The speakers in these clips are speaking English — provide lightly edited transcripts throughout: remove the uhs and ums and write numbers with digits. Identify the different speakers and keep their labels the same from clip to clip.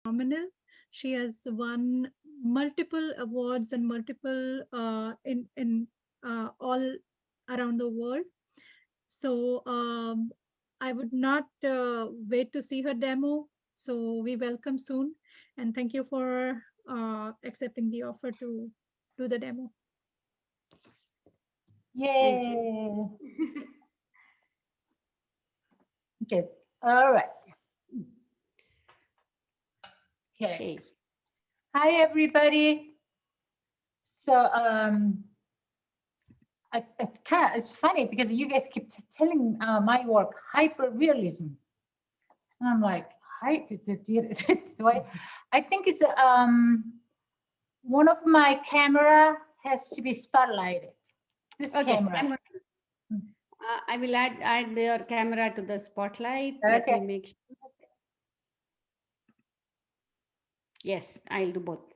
Speaker 1: phenomenal. She has won multiple awards and multiple in all around the world. So I would not wait to see her demo. So we welcome soon, and thank you for accepting the offer to do the demo.
Speaker 2: Yay! Okay. All right. Okay. Hi, everybody. So it's funny because you guys keep telling my work hyper-realism. And I'm like, I think it's one of my camera has to be spotlighted. This camera.
Speaker 3: I will add your camera to the spotlight.
Speaker 2: Okay.
Speaker 3: Let me make sure. Yes, I'll do both.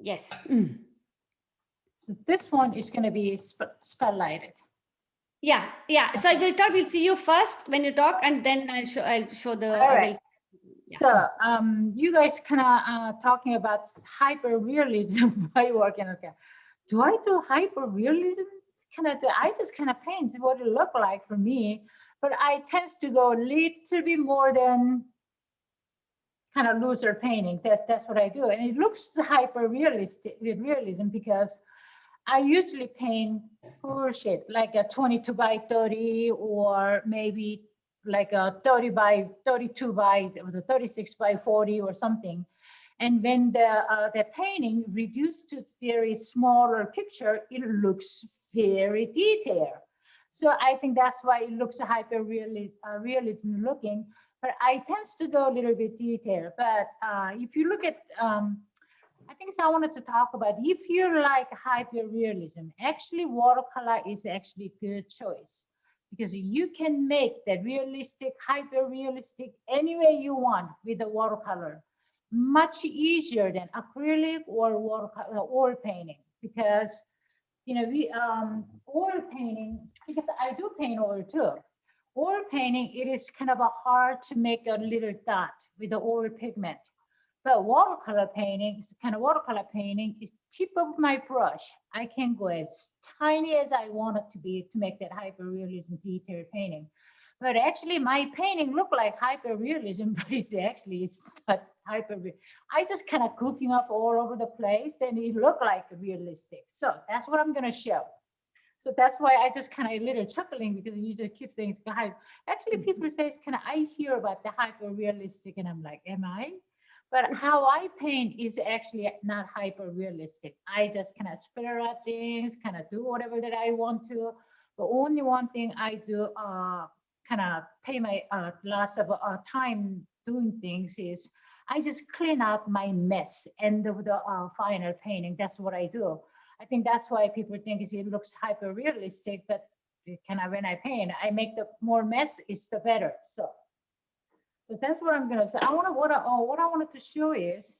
Speaker 3: Yes.
Speaker 2: So this one is going to be spotlighted.
Speaker 3: Yeah. So I thought we'll see you first when you talk, and then I'll show the.
Speaker 2: All right. So you guys kind of talking about hyper realism by working. Okay, do I do hyper realism? I just kind of paint what it look like for me, but I tend to go a little bit more than kind of looser painting. That's what I do, and it looks hyper realistic with realism because I usually paint bullshit like a 22 by 30 or maybe like a 30 by 32 by or the 36 by 40 or something. And when the painting reduced to very smaller picture, it looks very detailed. So I think that's why it looks hyper realism looking. But I tend to go a little bit detailed. But if you look at I think I wanted to talk about if you like hyper realism, actually watercolor is actually a good choice because you can make the realistic, hyper realistic any way you want with the watercolor. Much easier than acrylic or watercolor oil painting because we oil painting, because I do paint oil too. Oil painting, it is kind of a hard to make a little dot with the oil pigment. But watercolor painting is tip of my brush. I can go as tiny as I want it to be to make that hyper-realism detailed painting. But actually my painting look like hyper-realism, but it's not hyper-realism. I just kind of goofing off all over the place and it look like realistic. So that's what I'm gonna show. So that's why I just kind of a little chuckling because you just keep saying it's hyper. Actually people say, I hear about the hyper-realistic and I'm like, am I? But how I paint is actually not hyper realistic. I just kind of splatter out things, kind of do whatever that I want to. The only one thing I do, kind of pay my lots of time doing things is I just clean out my mess and the final painting. That's what I do. I think that's why people think it looks hyper realistic, but when I paint, I make the more mess, it's the better. So that's what I'm gonna say. What I wanted to show is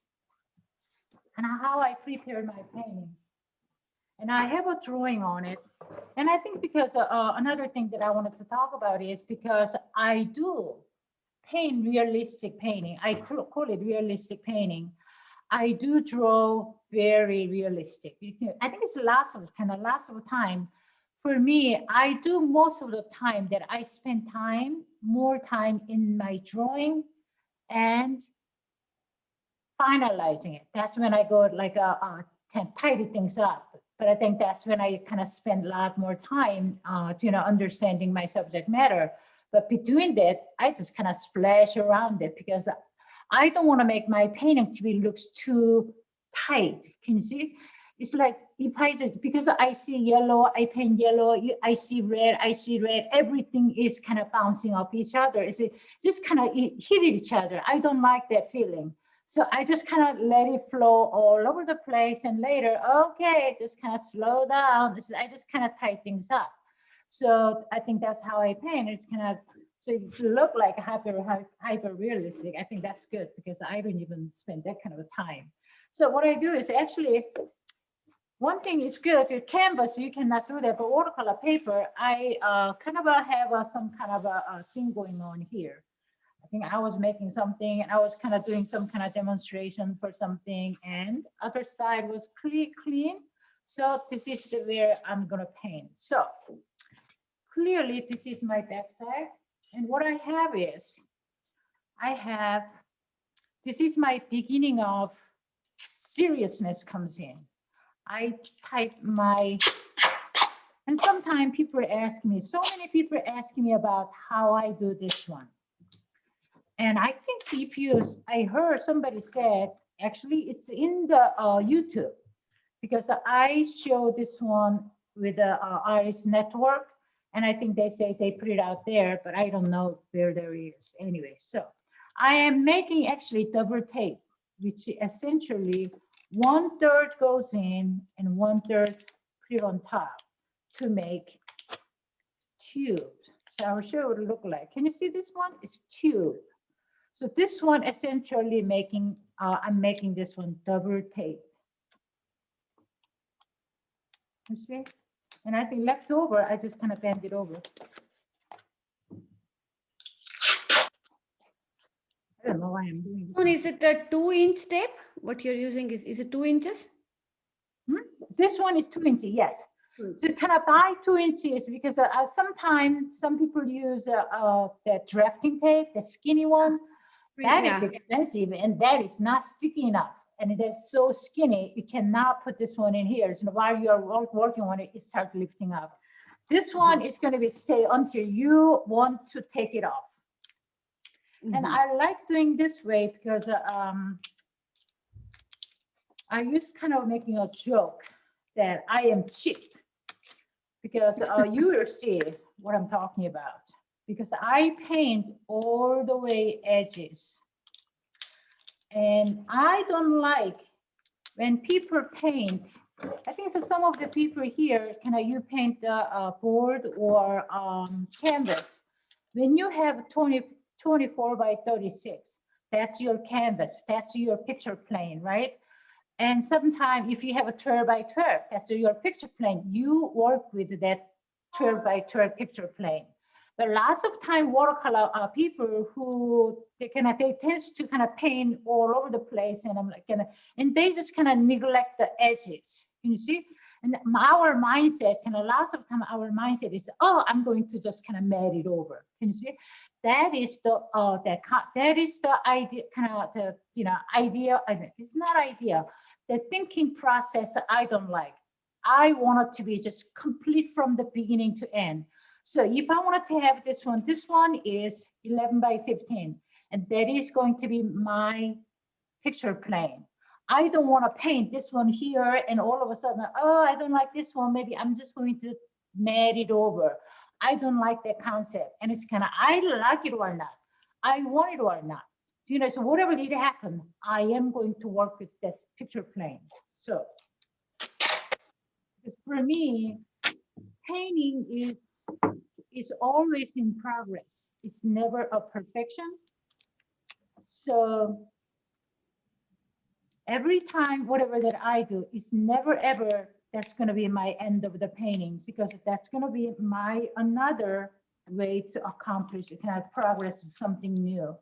Speaker 2: and how I prepared my painting. And I have a drawing on it. And I think because another thing that I wanted to talk about is because I do paint realistic painting. I call it realistic painting. I do draw very realistic. I think it's lots of time. For me, I do most of the time that I spend more time in my drawing and finalizing it. That's when I go like tidy things up. But I think that's when I kind of spend a lot more time to understanding my subject matter. But between that, I just kind of splash around it because I don't want to make my painting to be looks too tight. Can you see? It's like if I just, because I see yellow, I paint yellow, I see red, everything is kind of bouncing off each other. It's just kind of hit each other. I don't like that feeling. So I just kind of let it flow all over the place and later, okay, just kind of slow down. I just kind of tie things up. So I think that's how I paint. It's kind of, so it look like hyper realistic. I think that's good because I don't even spend that kind of a time. So what I do is actually, one thing is good with canvas, you cannot do that, but watercolor paper, I kind of have some kind of a thing going on here. think I was making something and I was kind of doing some kind of demonstration for something, and other side was clean. So this is where I'm gonna paint. So clearly this is my backside, and what I have is, this is my beginning of seriousness comes in. I type my, and sometimes people ask me, so many people ask me about how I do this one. And I think I heard somebody said, actually it's in the YouTube, because I show this one with the Iris Network, and I think they say they put it out there, but I don't know where there is. Anyway, so I am making actually double tape, which essentially 1/3 goes in and 1/3 put it on top to make tube. So I'll show you what it look like. Can you see this one? It's tube. So this one essentially making, I'm making this one double tape. You see? And I think left over, I just kind of bend it over. I don't know why I'm doing this.
Speaker 3: Is it a 2-inch tape? What you're using is it 2 inches?
Speaker 2: This one is 2 inches, yes. So kind of buy 2 inches, because sometimes some people use the drafting tape, the skinny one. That is expensive, and that is not sticky enough. And it is so skinny, you cannot put this one in here. So while you're working on it, it starts lifting up. This one is going to be stay until you want to take it off. And I like doing this way because I used kind of making a joke that I am cheap, because you will see what I'm talking about, because I paint all the way edges. And I don't like when people paint, I think so some of the people here, you paint the board or canvas. When you have 24 by 36, that's your canvas, that's your picture plane, right? And sometimes if you have a 12 by 12, that's your picture plane, you work with that 12 by 12 picture plane. But lots of time watercolor people who they tend to kind of paint all over the place, and I'm like, and they just kind of neglect the edges. Can you see? And our mindset, lots of time our mindset is, oh, I'm going to just kind of mat it over. Can you see? That is the idea, idea. It's not idea. The thinking process I don't like. I want it to be just complete from the beginning to end. So if I wanted to have this one is 11 by 15, and that is going to be my picture plane. I don't want to paint this one here and all of a sudden, oh, I don't like this one. Maybe I'm just going to mat it over. I don't like that concept. And it's I like it or not. I want it or not. So whatever did happen, I am going to work with this picture plane. So for me, painting is always in progress. It's never a perfection. So every time, whatever that I do, it's never ever that's going to be my end of the painting, because that's going to be my another way to accomplish progress with something new.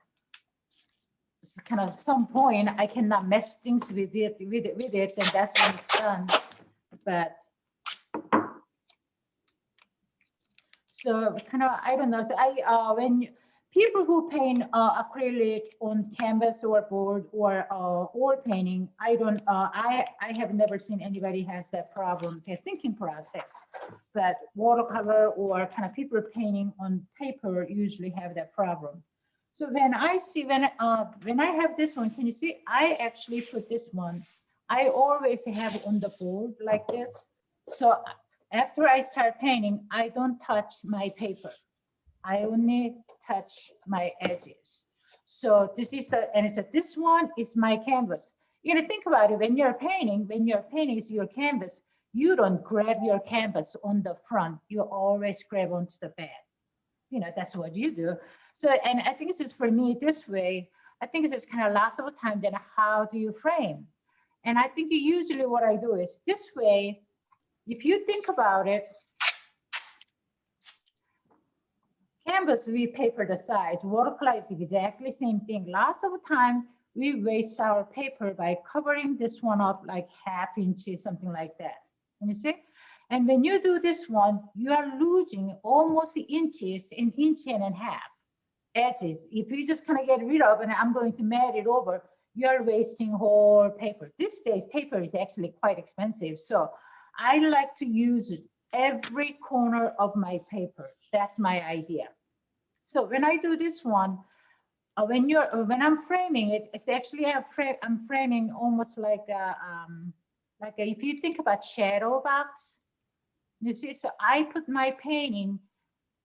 Speaker 2: It's some point I cannot mess things with it, and that's when it's done. But so I don't know. So when people who paint acrylic on canvas or board or oil painting, I have never seen anybody has that problem, their thinking process. But watercolor or people painting on paper usually have that problem. So when I have this one, can you see? I actually put this one. I always have on the board like this. So after I start painting, I don't touch my paper. I only touch my edges. So this is this one is my canvas. Think about it. When you're painting is your canvas, you don't grab your canvas on the front. You always grab onto the back. That's what you do. So, and I think this is for me this way. I think this is lots of time. Then how do you frame? And I think usually what I do is this way. If you think about it, canvas, we paper the size. Watercolor is exactly same thing. Lots of time, we waste our paper by covering this one up like ½ inch, something like that. And you see? And when you do this one, you are losing almost inches, an inch and a half edges. If you just kind of get rid of, and I'm going to mat it over, you are wasting whole paper. These days, paper is actually quite expensive. So I like to use every corner of my paper. That's my idea. So when I do this one, when I'm framing it, it's actually I'm framing almost like if you think about shadow box, you see. So I put my painting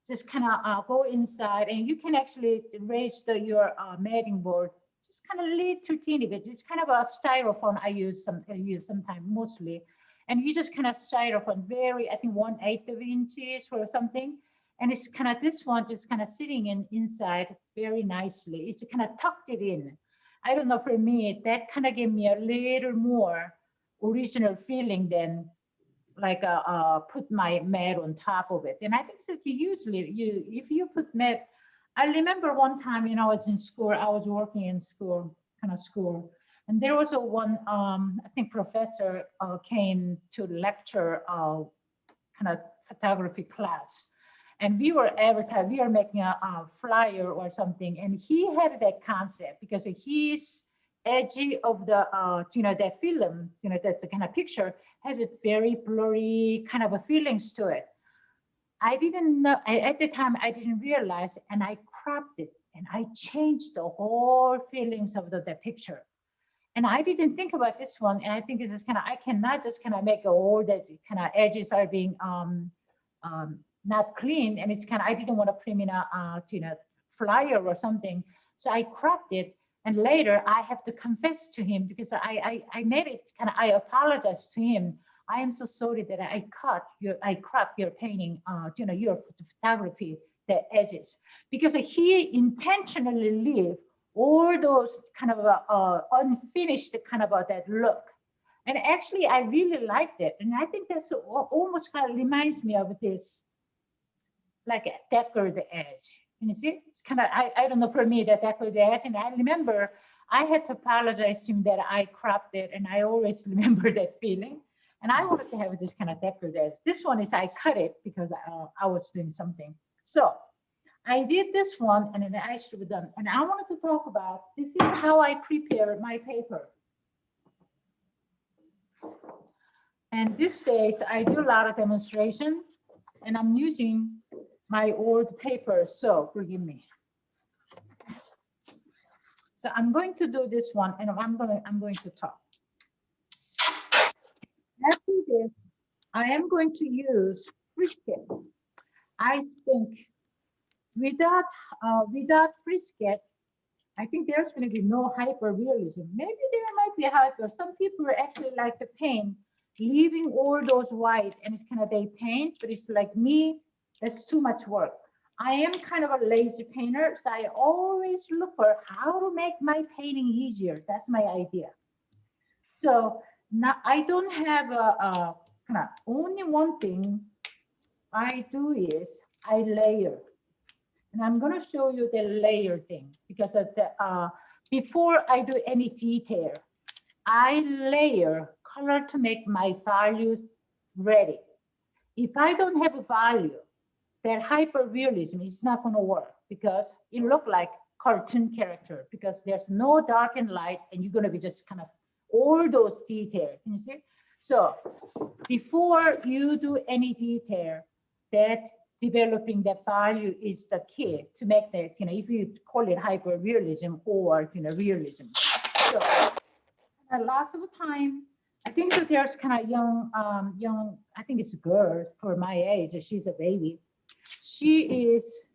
Speaker 2: just kind of go inside, and you can actually raise your matting board just kind of little teeny bit. It's kind of a styrofoam I use sometimes mostly, and you just kind of styrofoam I think 1/8 of inches or something. And it's kind of this one just kind of sitting inside very nicely. It's kind of tucked it in. I don't know, for me, that kind of gave me a little more original feeling than like put my mat on top of it. And I think that usually if you put mat, I remember one time, I was in school, I was working in school, and there was one, I think professor came to lecture kind of photography class. And we were making a flyer or something, and he had that concept because his edge of the, that film, that's the kind of picture, has a very blurry kind of a feelings to it. I didn't know, at the time, I didn't realize, and I cropped it, and I changed the whole feelings of the picture. And I didn't think about this one, and I think it's just kind of, I cannot just kind of make all that kind of edges are being not clean, and it's kind of, I didn't want to print in a flyer or something, so I cropped it. And later I have to confess to him because I made it kind of, I apologized to him. I am so sorry that I cropped your painting, your photography, the edges, because he intentionally leave all those kind of unfinished kind of that look. And actually I really liked it. And I think that's almost kind of reminds me of this, like a decorated edge. You see, it's kind of, I don't know, for me, that decorated edge. And I remember I had to apologize to him that I cropped it, and I always remember that feeling. And I wanted to have this kind of decorated edge. This one is I cut it because I was doing something. So I did this one, and then I should have done. And I wanted to talk about, this is how I prepare my paper. And these days I do a lot of demonstration, and I'm using my old paper, so forgive me. So I'm going to do this one, and I'm going to talk. After this, I am going to use Frisket. I think without Frisket, I think there's going to be no hyper realism. Maybe there might be hyper. Some people actually like to paint, leaving all those white, and it's kind of they paint, but it's like me. That's too much work. I am kind of a lazy painter, so I always look for how to make my painting easier. That's my idea. So now I don't have a kind of, only one thing I do is I layer. And I'm going to show you the layer thing, because at the, before I do any detail, I layer color to make my values ready. If I don't have a value, that hyper realism is not going to work, because it look like cartoon character, because there's no dark and light, and you're going to be just kind of all those details. Can you see? So before you do any detail, that developing that value is the key to make that, if you call it hyper realism or realism. So lots of time, I think that there's kind of young, I think it's a girl for my age, she's a baby. She is,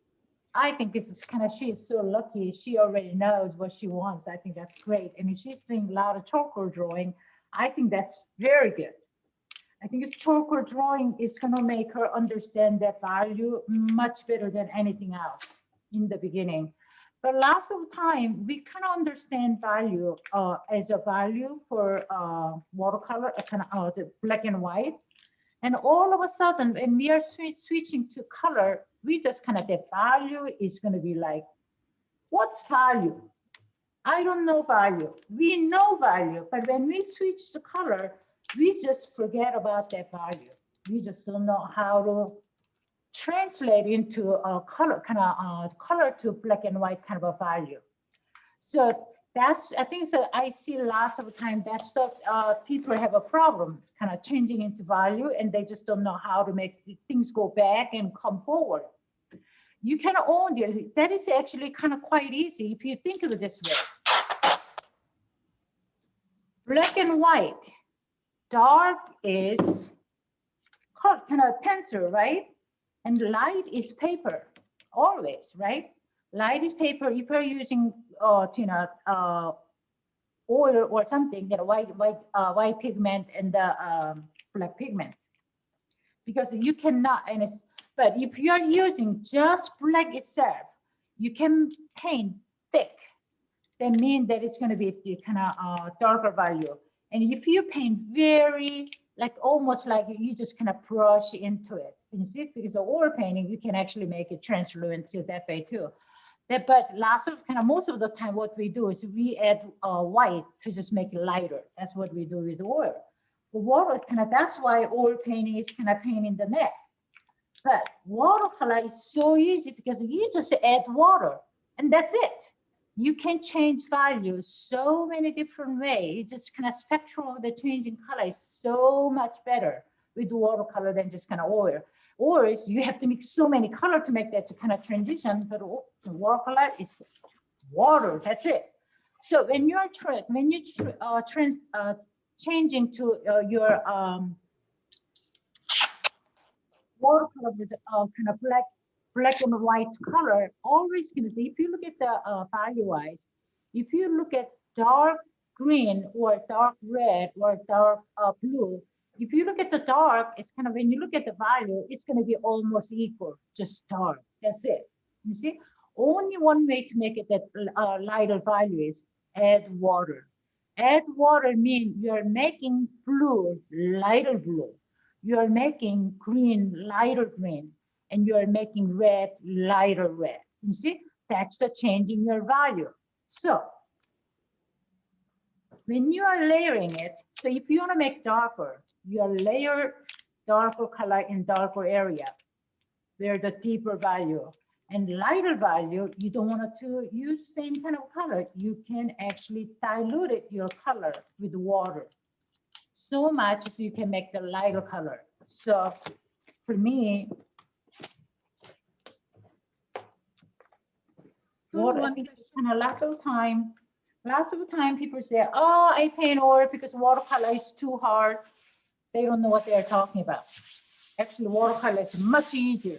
Speaker 2: I think this is kind of, she is so lucky. She already knows what she wants. I think that's great. And she's doing a lot of charcoal drawing. I think that's very good. I think this charcoal drawing is going to make her understand that value much better than anything else in the beginning. But lots of time, we kind of understand value as a value for watercolor, kind of the black and white. And all of a sudden, when we are switching to color, We just kind of, the value is going to be like, what's value? I don't know value. We know value, but when we switch the color, we just forget about that value. We just don't know how to translate into a color, kind of color to black and white kind of a value. So that's, I think so. I see lots of time that stuff, people have a problem kind of changing into value, and they just don't know how to make things go back and come forward. You can own it. That is actually kind of quite easy if you think of it this way. Black and white, dark is kind of pencil, right? And light is paper, always, right? Light is paper. If you're using, oil or something, white pigment and the black pigment, because you cannot. And it's, but if you are using just black itself, you can paint thick. That means that it's going to be the kind of darker value. And if you paint very, like almost like you just kind of brush into it. And you see, because of oil painting, you can actually make it translucent that way too. But lots of most of the time, what we do is we add white to just make it lighter. That's what we do with oil. But water that's why oil painting is kind of painting the neck. But watercolor is so easy because you just add water and that's it. You can change value so many different ways. It's just kind of spectrum of the changing color is so much better with watercolor than just kind of oil. Or you have to mix so many color to make that kind of transition. But watercolor is water. That's it. So when you're changing to your watercolor with kind of black and white color, always going to see, if you look at the value-wise, if you look at dark green or dark red or dark blue, if you look at the dark, it's kind of, when you look at the value, it's going to be almost equal, just dark. That's it. You see, only one way to make it that lighter value is add water. Add water means you're making blue lighter blue. You're making green lighter green. And you're making red lighter red. You see, that's the change in your value. So when you are layering it, so if you want to make darker, you layer darker color in darker area where the deeper value, and lighter value, you don't want to use same kind of color. You can actually dilute it, your color with water so much so you can make the lighter color. So for me, water, lots of time people say, oh, I paint oil because watercolor is too hard. They don't know what they're talking about. Actually, watercolor is much easier.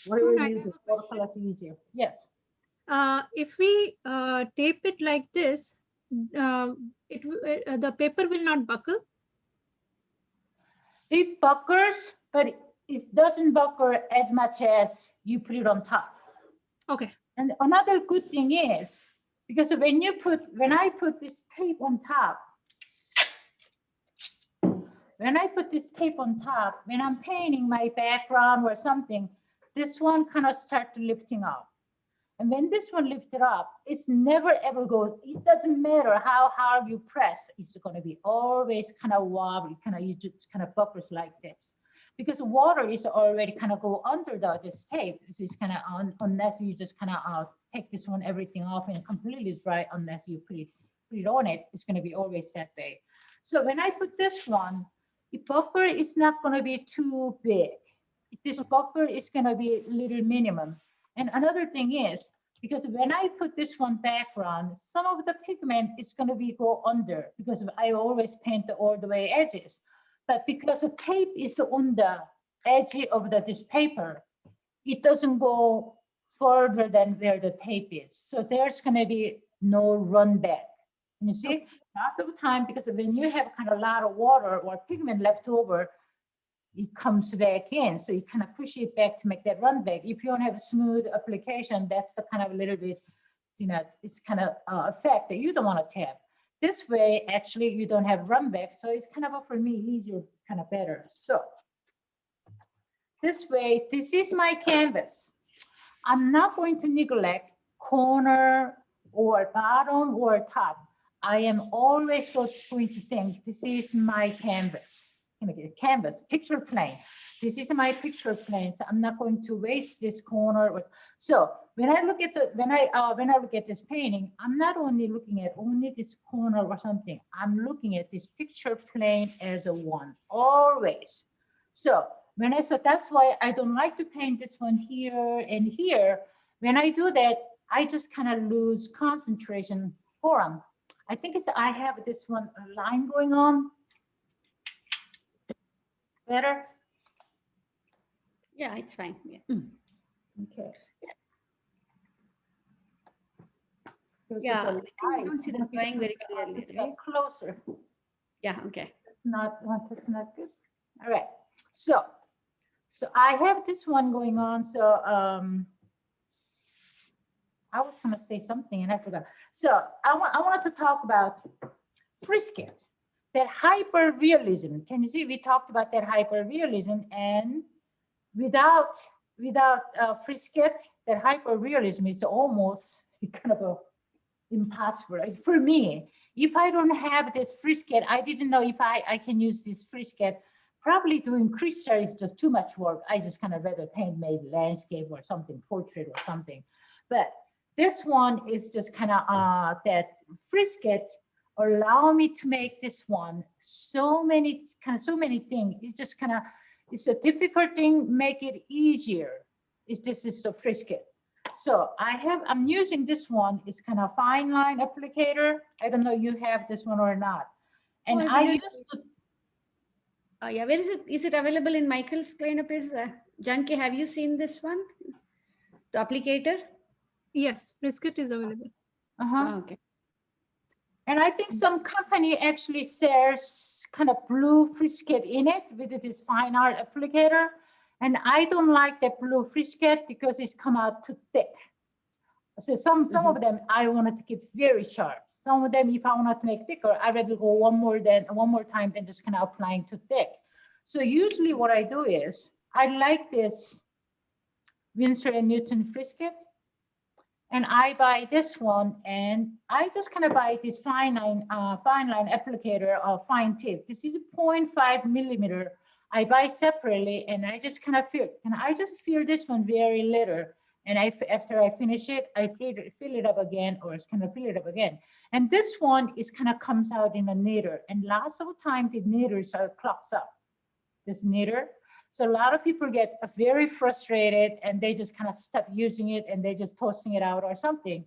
Speaker 2: Whatever you do, watercolor is easier. Yes.
Speaker 1: If we tape it like this, the paper will not buckle.
Speaker 2: It buckles, but it doesn't buckle as much as you put it on top.
Speaker 1: Okay.
Speaker 2: And another good thing is, because when I put this tape on top, when I'm painting my background or something, this one kind of starts lifting up. And when this one lifted up, it's never ever goes, it doesn't matter how hard you press, it's going to be always kind of wobbly, you just kind of buckles like this. Because water is already kind of go under this tape. This is kind of unless you just kind of take this one, everything off and completely dry, unless you put it on it, it's going to be always that way. So when I put this one, the buckle is not going to be too big. This buckle is going to be a little minimum. And another thing is, because when I put this one background, some of the pigment is going to be go under, because I always paint all the way edges. But because the tape is on the edge of this paper, it doesn't go further than where the tape is. So there's going to be no run back. You see, lots of time, because when you have kind of a lot of water or pigment left over, it comes back in. So you kind of push it back to make that run back. If you don't have a smooth application, that's the kind of a little bit, it's kind of effect that you don't want to have. This way, actually, you don't have run back. So it's kind of, for me, easier, kind of better. So this way, this is my canvas. I'm not going to neglect corner or bottom or top. I am always going to think this is my canvas. Canvas, picture plane. This is my picture plane. So I'm not going to waste this corner. So when I look at when I look at this painting, I'm not only looking at only this corner or something. I'm looking at this picture plane as a one always. So that's why I don't like to paint this one here and here. When I do that, I just kind of lose concentration. Hold on. I think I have this one line going on. Better?
Speaker 3: Yeah, it's fine. Yeah.
Speaker 2: Okay.
Speaker 3: Yeah, I think we don't see the drawing very clearly, right?
Speaker 2: Closer.
Speaker 3: Yeah, okay.
Speaker 2: That's not good. All right. So I have this one going on. So I was going to say something and I forgot. So I wanted to talk about Frisket, that hyper realism. Can you see we talked about that hyper realism, and without Frisket, that hyper realism is almost kind of impossible for me. If I don't have this Frisket, I didn't know if I can use this Frisket. Probably doing crystal is just too much work. I just kind of rather paint maybe landscape or something, portrait or something. But this one is just kind of that Frisket allow me to make this one so many things. It's just kind of, it's a difficult thing, make it easier. This is the Frisket. So I'm using this one. It's kind of fine line applicator. I don't know you have this one or not. And I used to.
Speaker 3: Yeah, where is it? Is it available in Michael's Kleiner place? Janke, have you seen this one? The applicator?
Speaker 1: Yes, Frisket is available.
Speaker 3: Oh, okay.
Speaker 2: And I think some company actually sells kind of blue Frisket in it with this fine art applicator. And I don't like that blue Frisket because it's come out too thick. So some of them I wanted to keep very sharp. Some of them, if I wanted to make thicker, I'd rather go one more time than just kind of applying too thick. So usually what I do is I like this Winsor & Newton Frisket. And I buy this one, and I just kind of buy this fine line applicator or fine tip. This is a 0.5 millimeter. I buy separately, and I just kind of feel, and I just feel this one very little. And after I finish it, I fill it up again, or it's kind of fill it up again. And this one is kind of comes out in a knitter, and lots of time the knitters are clogs up. This knitter. So a lot of people get very frustrated and they just kind of stop using it and they just tossing it out or something.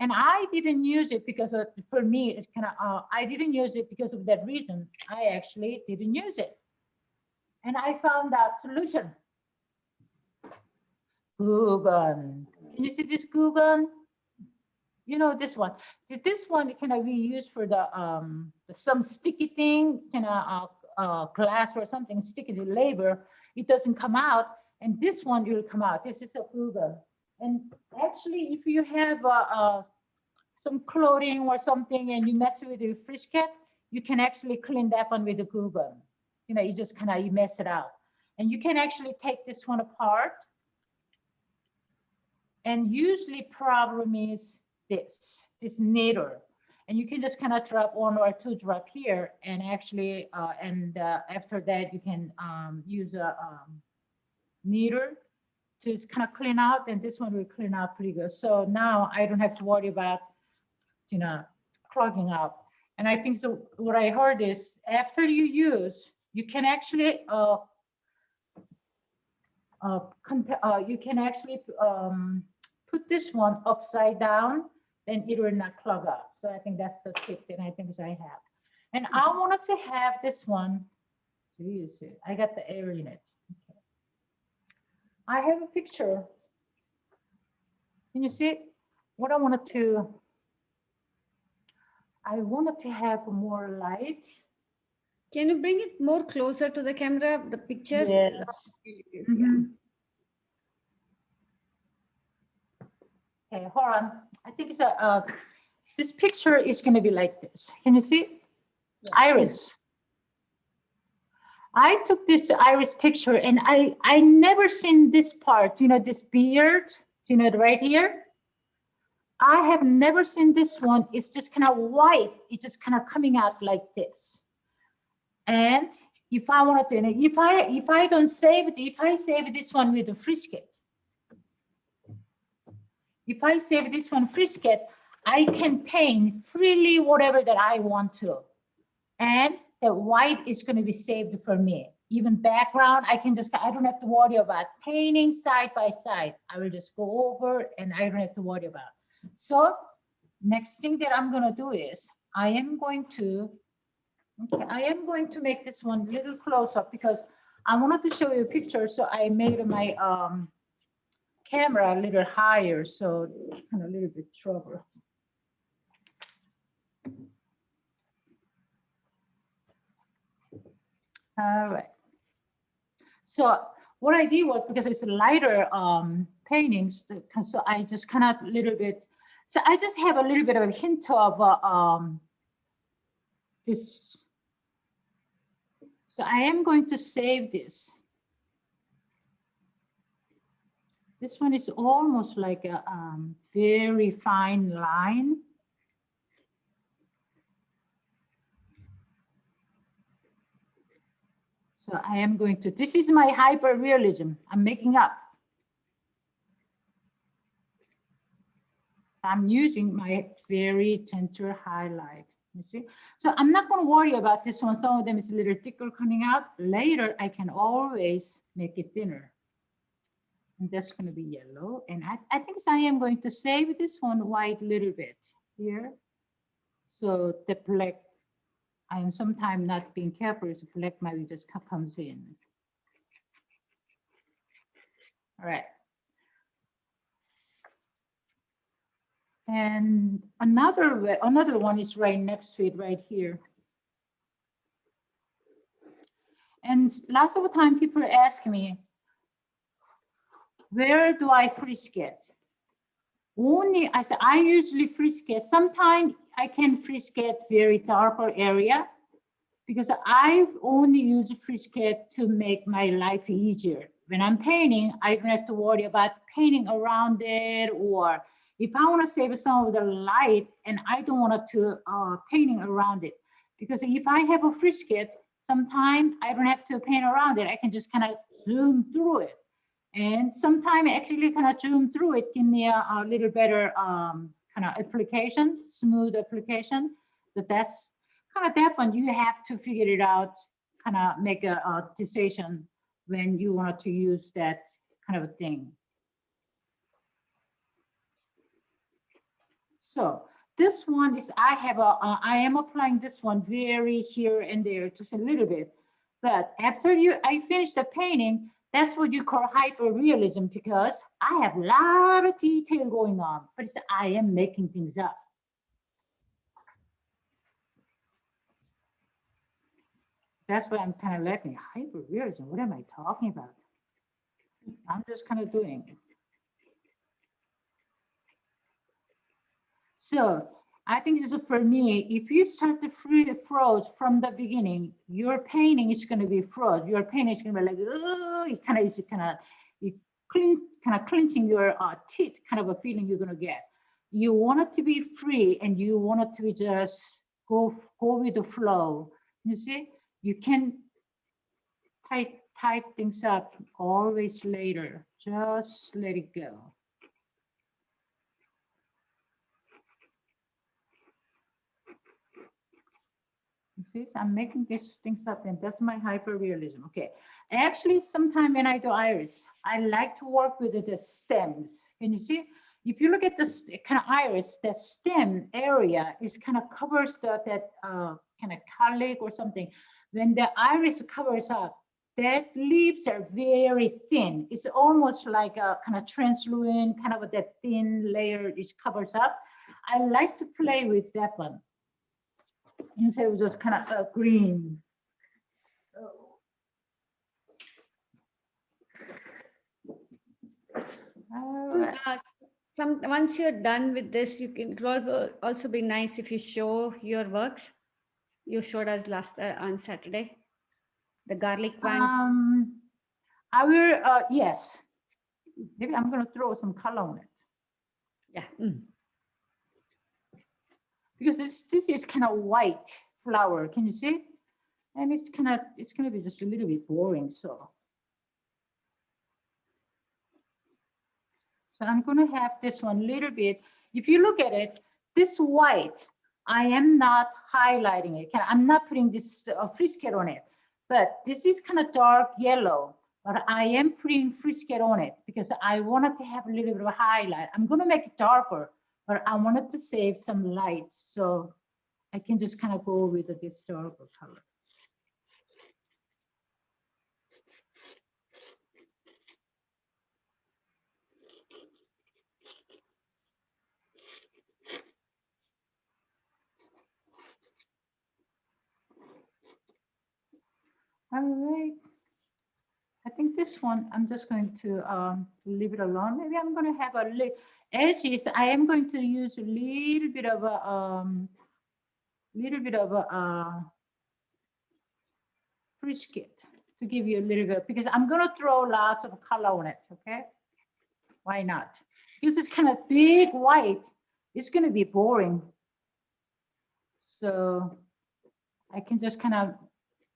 Speaker 2: And I didn't use it because for me, it's kind of, I didn't use it because of that reason. I actually didn't use it. And I found that solution. Glue gun. Can you see this glue gun? You know, this one. This one can be used for the some sticky thing, glass or something, sticky to labor. It doesn't come out, and this one will come out. This is a glue gun. And actually, if you have some clothing or something and you mess with your Frisket, you can actually clean that one with a glue gun. You know, you just you mess it out. And you can actually take this one apart. And usually problem is this knitter. And you can just kind of drop 1 or 2 drop here, and actually, after that, you can use a knitter to kind of clean out, and this one will clean out pretty good. So now I don't have to worry about, clogging up. And I think so. What I heard is after you use, you can actually put this one upside down, then it will not clog up. So I think that's the tip that I think I have. And I wanted to have this one. I got the air in it. Okay. I have a picture. Can you see what I wanted to? I wanted to have more light.
Speaker 3: Can you bring it more closer to the camera, the picture?
Speaker 2: Yes. Mm-hmm. Okay, hold on. I think it's this picture is going to be like this. Can you see? Yes. Iris. I took this iris picture and I never seen this part, you know, this beard, you know, right here. I have never seen this one. It's just kind of white. It's just kind of coming out like this. And if I wanted to, if I don't save it, if I save this one with a Frisket, if I save this one Frisket, I can paint freely whatever that I want to. And the white is going to be saved for me. Even background, I don't have to worry about painting side by side. I will just go over and I don't have to worry about. So next thing that I'm going to do is I am going to make this one a little close up because I wanted to show you a picture. So I made my camera a little higher. So kind of a little bit trouble. All right. So what I did was, because it's lighter paintings, so I just kind of a little bit, so I just have a little bit of a hint of this. So I am going to save this. This one is almost like a very fine line. So I am going to, this is my hyper realism. I'm making up. I'm using my very gentle highlight. You see? So I'm not going to worry about this one. Some of them is a little thicker coming out. Later, I can always make it thinner. And that's going to be yellow. And I think I am going to save this one white a little bit here. So the black, I am sometimes not being careful, so black might just comes in. All right. And another one is right next to it right here. And lots of the time people ask me, where do I Frisket? Only, I say, I usually Frisket. Sometimes I can Frisket very darker area because I've only used Frisket to make my life easier. When I'm painting, I don't have to worry about painting around it, or if I want to save some of the light and I don't want to painting around it. Because if I have a Frisket, sometimes I don't have to paint around it. I can just kind of zoom through it. And sometimes actually kind of zoom through it, give me a little better kind of application, smooth application. So that's kind of that one. You have to figure it out, kind of make a decision when you want to use that kind of a thing. So this one is, I am applying this one very here and there, just a little bit. But after I finish the painting, that's what you call hyper-realism, because I have a lot of detail going on, but I am making things up. That's why I'm kind of laughing. Hyper-realism, what am I talking about? I'm just kind of doing it. So I think this is for me, if you start to froze from the beginning, your painting is going to be froze. Your painting is going to be like, oh, you kind of clenching your teeth, kind of a feeling you're going to get. You want it to be free and you want it to be just go with the flow. You see, you can type things up always later. Just let it go. See, I'm making these things up, and that's my hyper-realism. Okay, actually, sometimes when I do iris, I like to work with the stems. Can you see? If you look at this kind of iris, that stem area is kind of covers that kind of colic or something. When the iris covers up, that leaves are very thin. It's almost like a kind of translucent, kind of that thin layer it covers up. I like to play with that one instead of just kind of green.
Speaker 3: Once you're done with this, it will also be nice if you show your works. You showed us last on Saturday. The garlic one?
Speaker 2: I will, yes. Maybe I'm going to throw some color on it.
Speaker 3: Yeah.
Speaker 2: Because this is kind of white flower. Can you see? And it's going to be just a little bit boring. So I'm going to have this one a little bit. If you look at it, this white, I am not highlighting it. I'm not putting this frisket on it. But this is kind of dark yellow. But I am putting frisket on it because I wanted to have a little bit of a highlight. I'm going to make it darker, but I wanted to save some light. So I can just kind of go with this darker color. All right. I think this one, I'm just going to leave it alone. Maybe I'm going to have a edges. I am going to use a little bit of a frisket to give you a little bit, because I'm going to throw lots of color on it. Okay. Why not? Because it's kind of big white. It's going to be boring. So I can just kind of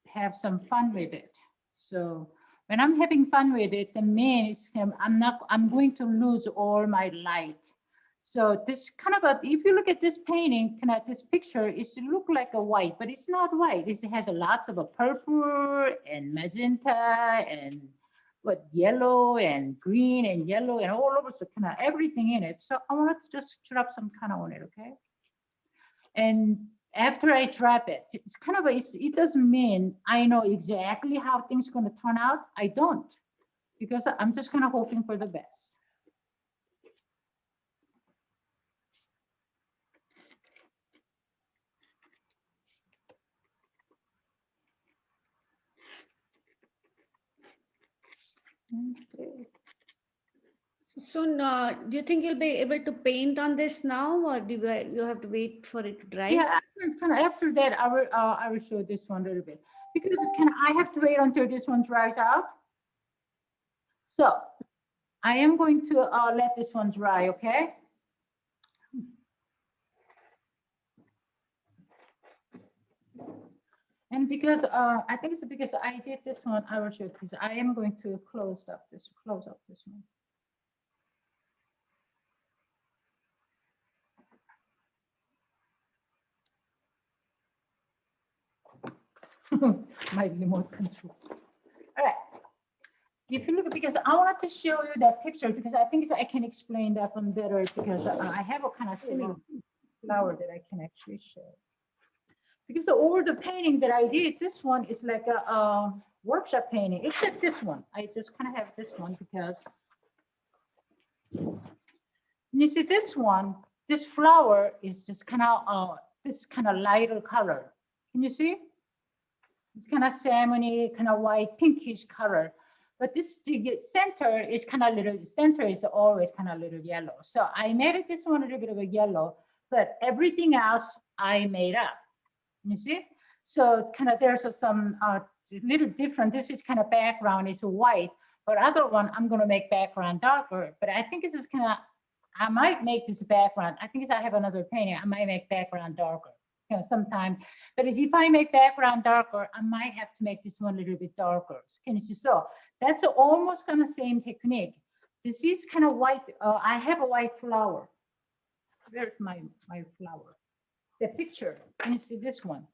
Speaker 2: have some fun with it. So when I'm having fun with it, the main is I'm going to lose all my light. So this kind of if you look at this painting, kind of this picture, it look like a white, but it's not white. It has a lots of a purple and magenta and yellow and green and yellow and all over, so kind of everything in it. So I wanted to just drop some kind of on it, okay? And after I drop it, it's kind of it doesn't mean I know exactly how things are going to turn out. I don't, because I'm just kind of hoping for the best. Okay.
Speaker 3: So do you think you'll be able to paint on this now, or do you have to wait for it to dry?
Speaker 2: Yeah, after that, I will show this one a little bit, because it's I have to wait until this one dries out. So I am going to let this one dry, okay? And because I think it's because I did this one, I will show this. I am going to close up this one. My remote control. All right. If you look, because I wanted to show you that picture, because I think I can explain that one better, because I have a kind of similar flower that I can actually show. Because all the painting that I did, this one is like a workshop painting, except this one. I just kind of have this one because you see this one, this flower is just kind of this kind of lighter color. Can you see? It's kind of salmony, kind of white, pinkish color. But this center is kind of center is always kind of little yellow. So I made it this one a little bit of a yellow, but everything else I made up. You see? So kind of there's some little different. This is kind of background is white, but other one I'm going to make background darker. But I think this is kind of, I might make this background. I think if I have another painting, I might make background darker. Sometime, but if I make background darker, I might have to make this one a little bit darker. Can you see? So that's almost kind of same technique. This is kind of white. I have a white flower. Where's my flower? The picture. Can you see this one?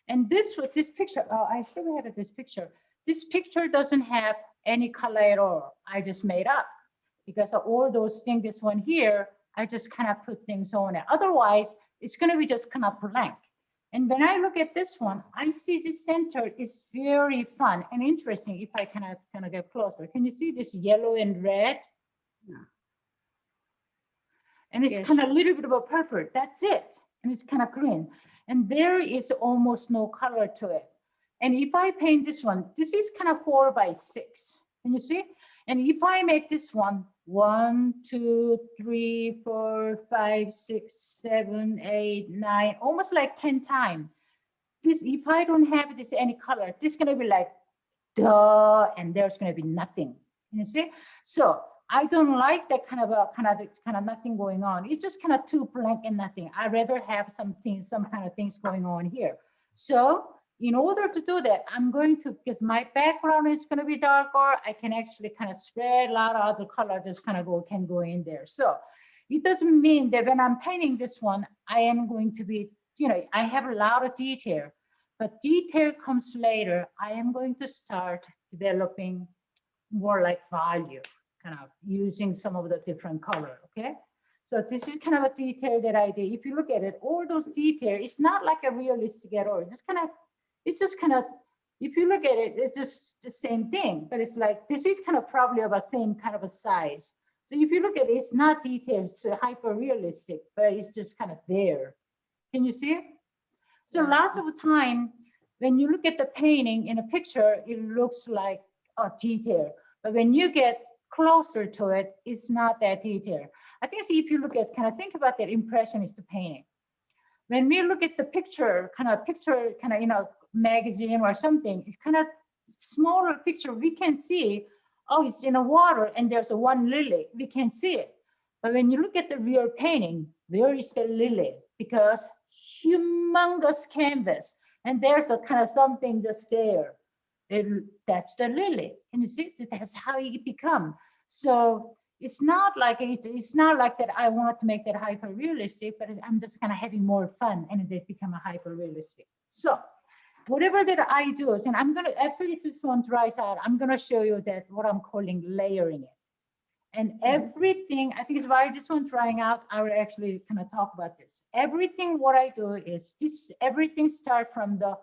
Speaker 2: And this picture. I should have had this picture. This picture doesn't have any color at all. I just made up, because of all those things. This one here, I just kind of put things on it. Otherwise, it's going to be just kind of blank. And when I look at this one, I see the center is very fun and interesting. If I kind of get closer, can you see this yellow and red? Yeah. And it's kind of a little bit of a purple. That's it. And it's kind of green. And there is almost no color to it. And if I paint this one, this is kind of 4 by 6. Can you see? And if I make this one 1, 2, 3, 4, 5, 6, 7, 8, 9, almost like 10 times. This, if I don't have this any color, this is gonna be like duh, and there's going to be nothing. You see? So I don't like that kind of nothing going on. It's just kind of too blank and nothing. I'd rather have some kind of things going on here. So in order to do that, I'm going to, because my background is going to be darker, I can actually kind of spread a lot of other color just kind of can go in there. So it doesn't mean that when I'm painting this one, I am going to be, I have a lot of detail, but detail comes later. I am going to start developing more like value, kind of using some of the different color, okay? So this is kind of a detail that I did. If you look at it, all those details, it's not like a realistic at all. It's just kind of, if you look at it, it's just the same thing, but it's like, this is kind of probably about same kind of a size. So if you look at it, it's not detailed, it's hyper realistic, but it's just kind of there. Can you see it? So lots of time, when you look at the painting in a picture, it looks like a detail. But when you get closer to it, it's not that detailed. I think see, if you look at, kind of think about that impressionist painting. When we look at the picture, kind of, magazine or something, it's kind of smaller picture, we can see, oh, it's in the water and there's a one lily, we can see it. But when you look at the real painting, where is the lily? Because humongous canvas, and there's a kind of something just there. That's the lily. Can you see? That's how it become. So it's not like that I want to make that hyper realistic, but I'm just kind of having more fun, and they become a hyper realistic. So whatever that I do, and I'm gonna, after this one dries out, I'm gonna show you that what I'm calling layering it. And everything, I think it's while this one drying out, I will actually kind of talk about this. Everything what I do is this, everything starts from the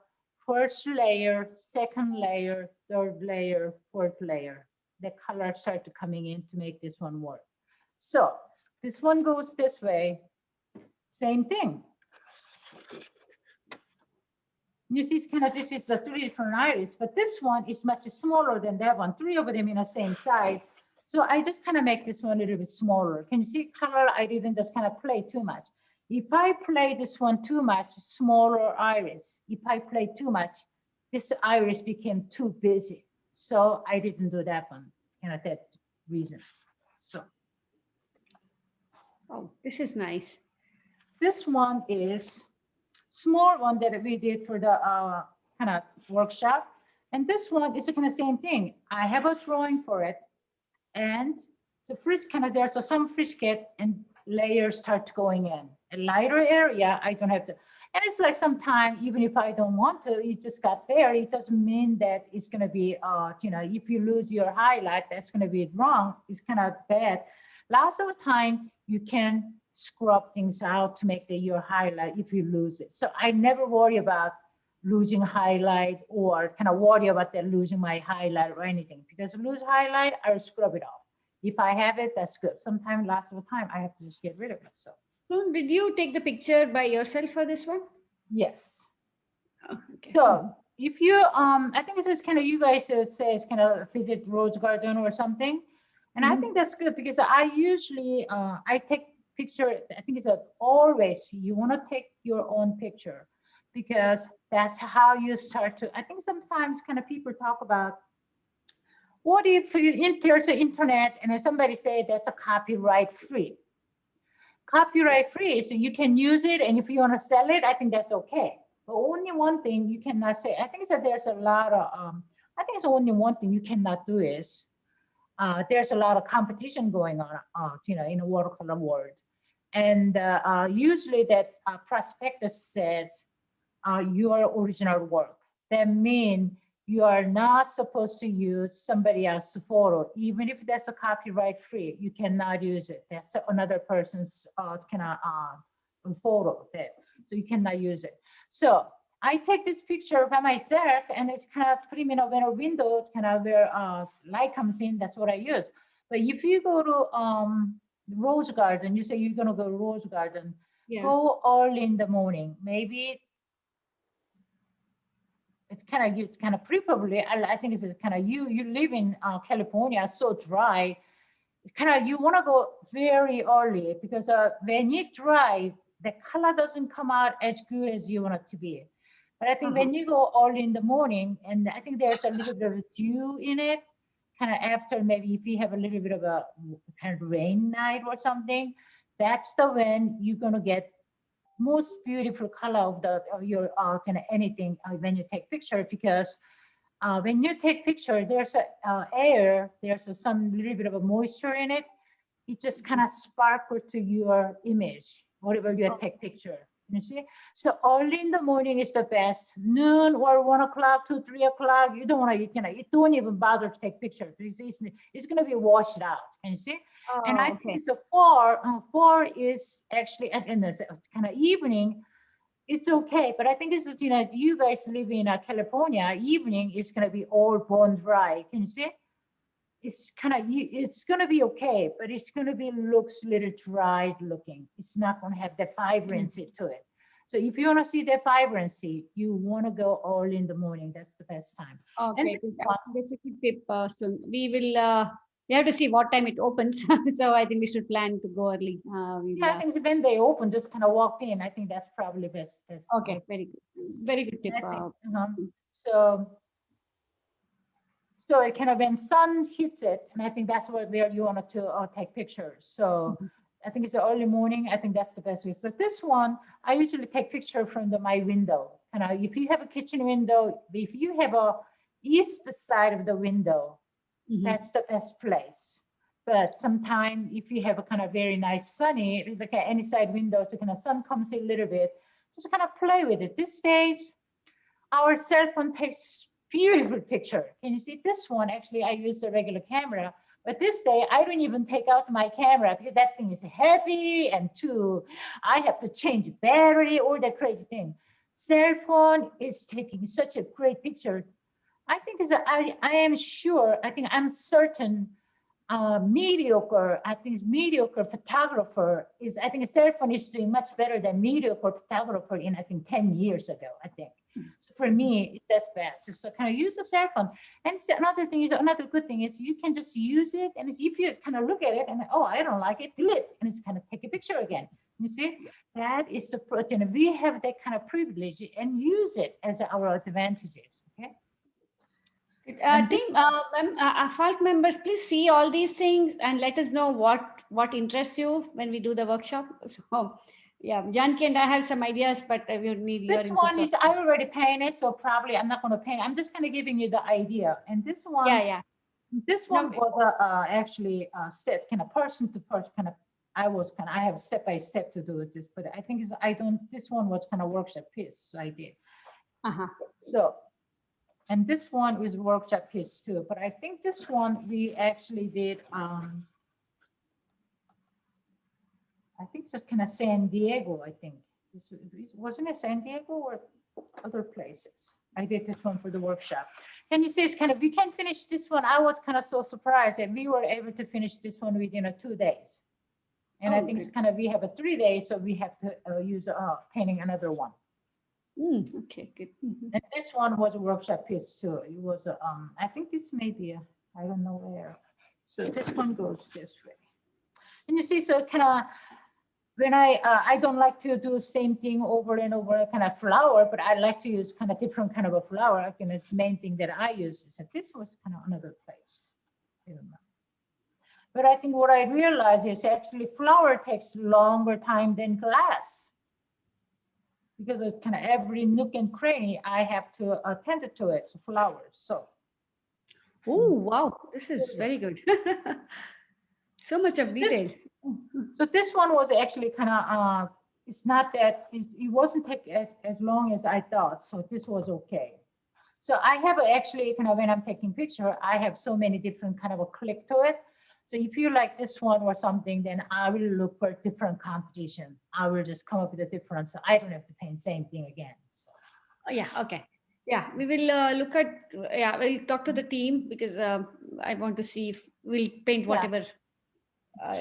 Speaker 2: first layer, second layer, third layer, fourth layer. The colors start coming in to make this one work. So this one goes this way, same thing. You see, it's kind of, this is the three different iris, but this one is much smaller than that one. Three of them in the same size. So I just kind of make this one a little bit smaller. Can you see color? I didn't just kind of play too much. If I play this one too much, smaller iris. If I play too much, this iris became too busy. So I didn't do that one, that reason. So.
Speaker 3: Oh, this is nice.
Speaker 2: This one is small one that we did for the kind of workshop. And this one is the kind of same thing. I have a drawing for it. And so first kind of there's some frisket and layers start going in. A lighter area, I don't have to. And it's like sometimes, even if I don't want to, it just got there. It doesn't mean that it's going to be, if you lose your highlight, that's going to be wrong. It's kind of bad. Lots of time you can scrub things out to make your highlight if you lose it. So I never worry about losing highlight or kind of worry about that losing my highlight or anything, because lose highlight, I'll scrub it off. If I have it, that's good. Sometimes lots of the time I have to just get rid of it. So.
Speaker 3: Did you take the picture by yourself for this one?
Speaker 2: Yes.
Speaker 3: Oh, okay.
Speaker 2: So if you, I think this is kind of, you guys say it's kind of visit Rose Garden or something. And I think that's good because I usually, I take picture, I think it's always, you want to take your own picture because that's how you start to, I think sometimes kind of people talk about, what if there's an internet and somebody say that's a copyright free? Copyright free, so you can use it, and if you want to sell it, I think that's okay. But only one thing you cannot say, I think that there's a lot of, I think it's only one thing you cannot do is, there's a lot of competition going on, in the watercolor world. And usually that prospectus says your original work. That means you are not supposed to use somebody else's photo, even if that's a copyright free. You cannot use it. That's another person's photo there, so you cannot use it. So I take this picture by myself, and it's kind of put me in a window, kind of where light comes in. That's what I use. But if you go to Rose Garden, you say you're gonna go to Rose Garden. Yeah. Go early in the morning, maybe. It's kind of preferably, I think it's kind of, you live in California, so dry. Kind of, you want to go very early because when you dry, the color doesn't come out as good as you want it to be. But I think when you go early in the morning, and I think there's a little bit of dew in it, kind of after maybe if you have a little bit of a kind of rain night or something, that's the when you're gonna get most beautiful color of your kind of anything when you take picture, because when you take picture, there's a air, there's some little bit of a moisture in it. It just kind of sparkle to your image, whatever you take picture. You see, so early in the morning is the best. Noon or 1 o'clock to 3 o'clock, you don't want to, you don't even bother to take picture because it's going to be washed out. Can you see? And I think it's a 4 is actually and there's kind of evening. It's okay, but I think it's that, you guys live in California. Evening is going to be all bone dry. Can you see? It's kind of it's going to be okay, but it's going to be looks a little dried looking. It's not going to have the vibrancy to it. So if you want to see the vibrancy, you want to go early in the morning. That's the best time.
Speaker 3: Okay, that's a good tip. So we have to see what time it opens. So I think we should plan to go early.
Speaker 2: Yeah, I think when they open, just kind of walk in. I think that's probably best.
Speaker 3: Okay, very good tip.
Speaker 2: So it kind of when sun hits it, and I think that's where you want to take pictures. So I think it's the early morning. I think that's the best way. So this one, I usually take picture from my window. And if you have a kitchen window, if you have a east side of the window, that's the best place. But sometimes if you have a kind of very nice sunny, like any side window, so kind of sun comes in a little bit, just kind of play with it. These days, our cell phone takes beautiful picture. Can you see this one? Actually, I use a regular camera, but this day I don't even take out my camera because that thing is heavy and I have to change battery, all that crazy thing. Cell phone is taking such a great picture. I think I'm certain mediocre photographer I think a cell phone is doing much better than mediocre photographer in 10 years ago, I think. So for me, that's best. So kind of use a cell phone. And another good thing is you can just use it. And if you kind of look at it and, oh, I don't like it, delete. And it's kind of take a picture again. You see, that is we have that kind of privilege and use it as our advantages. Okay.
Speaker 3: Team, Falc members, please see all these things and let us know what interests you when we do the workshop. So, yeah, Janki and I have some ideas, but we would need your input.
Speaker 2: This one is I already painted, so probably I'm not going to paint. I'm just kind of giving you the idea. And this one, this one was actually a step, kind of person to person, kind of. I have step by step to do this, but I think this one was kind of workshop piece, so I did. So. And this one is workshop piece too, but I think this one we actually did, I think it's kind of San Diego, I think. Wasn't it San Diego or other places? I did this one for the workshop. Can you see it's kind of, we can finish this one. I was kind of so surprised that we were able to finish this one within 2 days. And I think it's kind of, we have 3 days, so we have to use painting another one.
Speaker 3: Okay, good.
Speaker 2: And this one was a workshop piece too. It was I think this may be I don't know where. So this one goes this way. And you see, so kind of when I don't like to do same thing over and over, kind of flower, but I like to use kind of different kind of a flower. And the main thing that I use is that this was kind of another place. I don't know. But I think what I realized is actually flower takes longer time than glass. Because it's kind of every nook and cranny, I have to attend to it, so flowers. So.
Speaker 3: Oh, wow, this is very good. So much of details.
Speaker 2: So this one was actually kind of, it's not that, it wasn't take as long as I thought. So this was okay. So I have actually kind of, when I'm taking picture, I have so many different kind of a click to it. So if you like this one or something, then I will look for different competition. I will just come up with a different, so I don't have to paint same thing again. So.
Speaker 3: Oh, yeah, okay. Yeah, we will look at, we'll talk to the team because I want to see if we'll paint whatever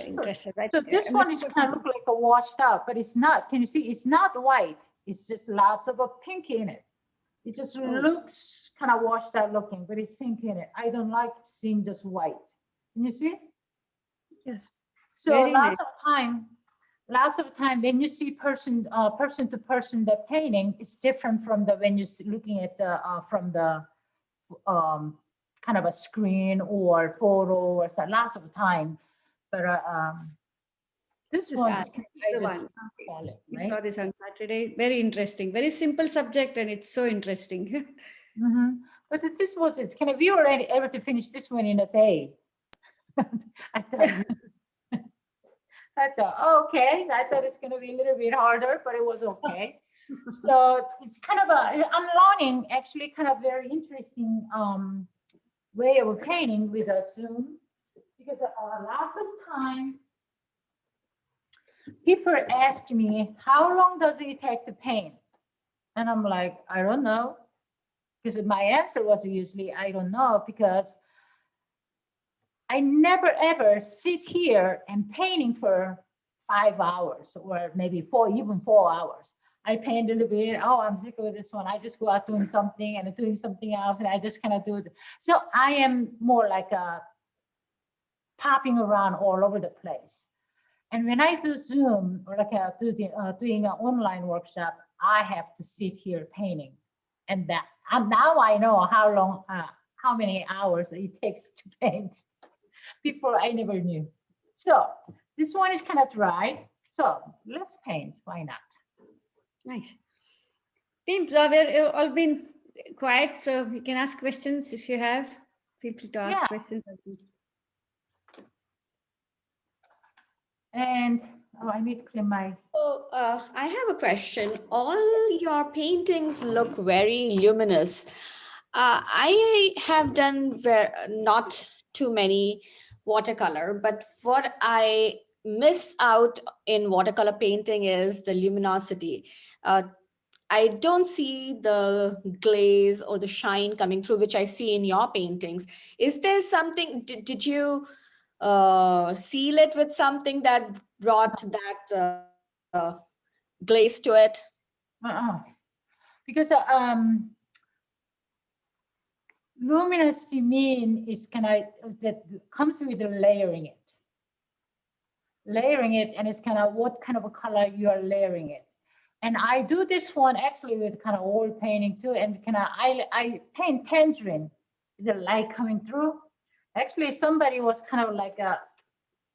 Speaker 3: interested. Right?
Speaker 2: So this one is kind of look like a washed out, but it's not. Can you see? It's not white. It's just lots of a pink in it. It just looks kind of washed out looking, but it's pink in it. I don't like seeing just white. Can you see?
Speaker 1: Yes.
Speaker 2: So lots of time, lots of time when you see person to person, the painting is different from the when you're looking at the from the kind of a screen or photo or so, lots of time. But this one is kind of, I just call it,
Speaker 3: We
Speaker 2: right?
Speaker 3: saw this on Saturday. Very interesting. Very simple subject, and it's so interesting.
Speaker 2: But this was it. Kind of, we were able to finish this one in a day. I thought, okay. I thought it's going to be a little bit harder, but it was okay. So it's kind of I'm learning actually kind of very interesting way of painting with a Zoom, because lots of time people ask me, how long does it take to paint? And I'm like, I don't know. Because my answer was usually, I don't know, because I never ever sit here and painting for 5 hours or maybe even 4 hours. I paint a little bit. Oh, I'm sick of this one. I just go out doing something and doing something else, and I just kind of do it. So I am more like popping around all over the place. And when I do Zoom or like doing an online workshop, I have to sit here painting, and now I know how many hours it takes to paint. Before I never knew. So this one is kind of dry. So let's paint. Why not?
Speaker 3: Nice. Team, we're all been quiet, so you can ask questions if you have. Feel free to ask questions.
Speaker 2: And I need to clean my.
Speaker 4: So I have a question. All your paintings look very luminous. I have done not too many watercolor, but what I miss out in watercolor painting is the luminosity. I don't see the glaze or the shine coming through, which I see in your paintings. Is there something, did you seal it with something that brought that glaze to it?
Speaker 2: Because luminosity mean is that comes with layering it. And it's kind of what kind of a color you are layering it. And I do this one actually with kind of oil painting too. And I paint tangerine, the light coming through. Actually, somebody was kind of like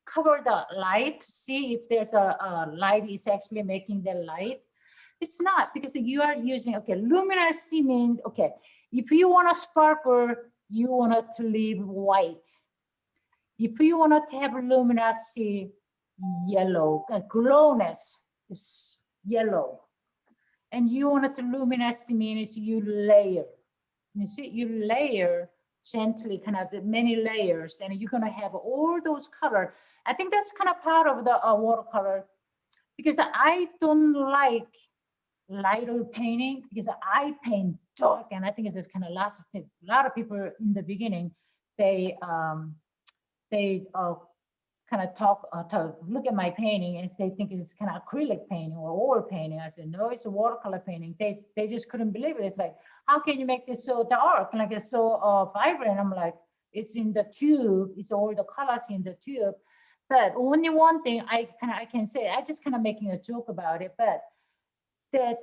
Speaker 2: cover the light to see if there's a light is actually making the light. It's not, because you are using, okay, luminosity means, okay, if you want a sparkle, you want it to leave white. If you want it to have luminosity, yellow, glowness is yellow. And you want it to luminosity means you layer. You see, you layer gently, kind of many layers, and you're gonna have all those colors. I think that's kind of part of the watercolor, because I don't like lighter painting, because I paint dark, and I think it's just kind of a lot of people in the beginning, they kind of to look at my painting and they think it's kind of acrylic painting or oil painting. I said, no, it's a watercolor painting. They just couldn't believe it. It's like, how can you make this so dark? Like it's so vibrant. I'm like, it's in the tube. It's all the colors in the tube. But only one thing I can say, I just kind of making a joke about it, but that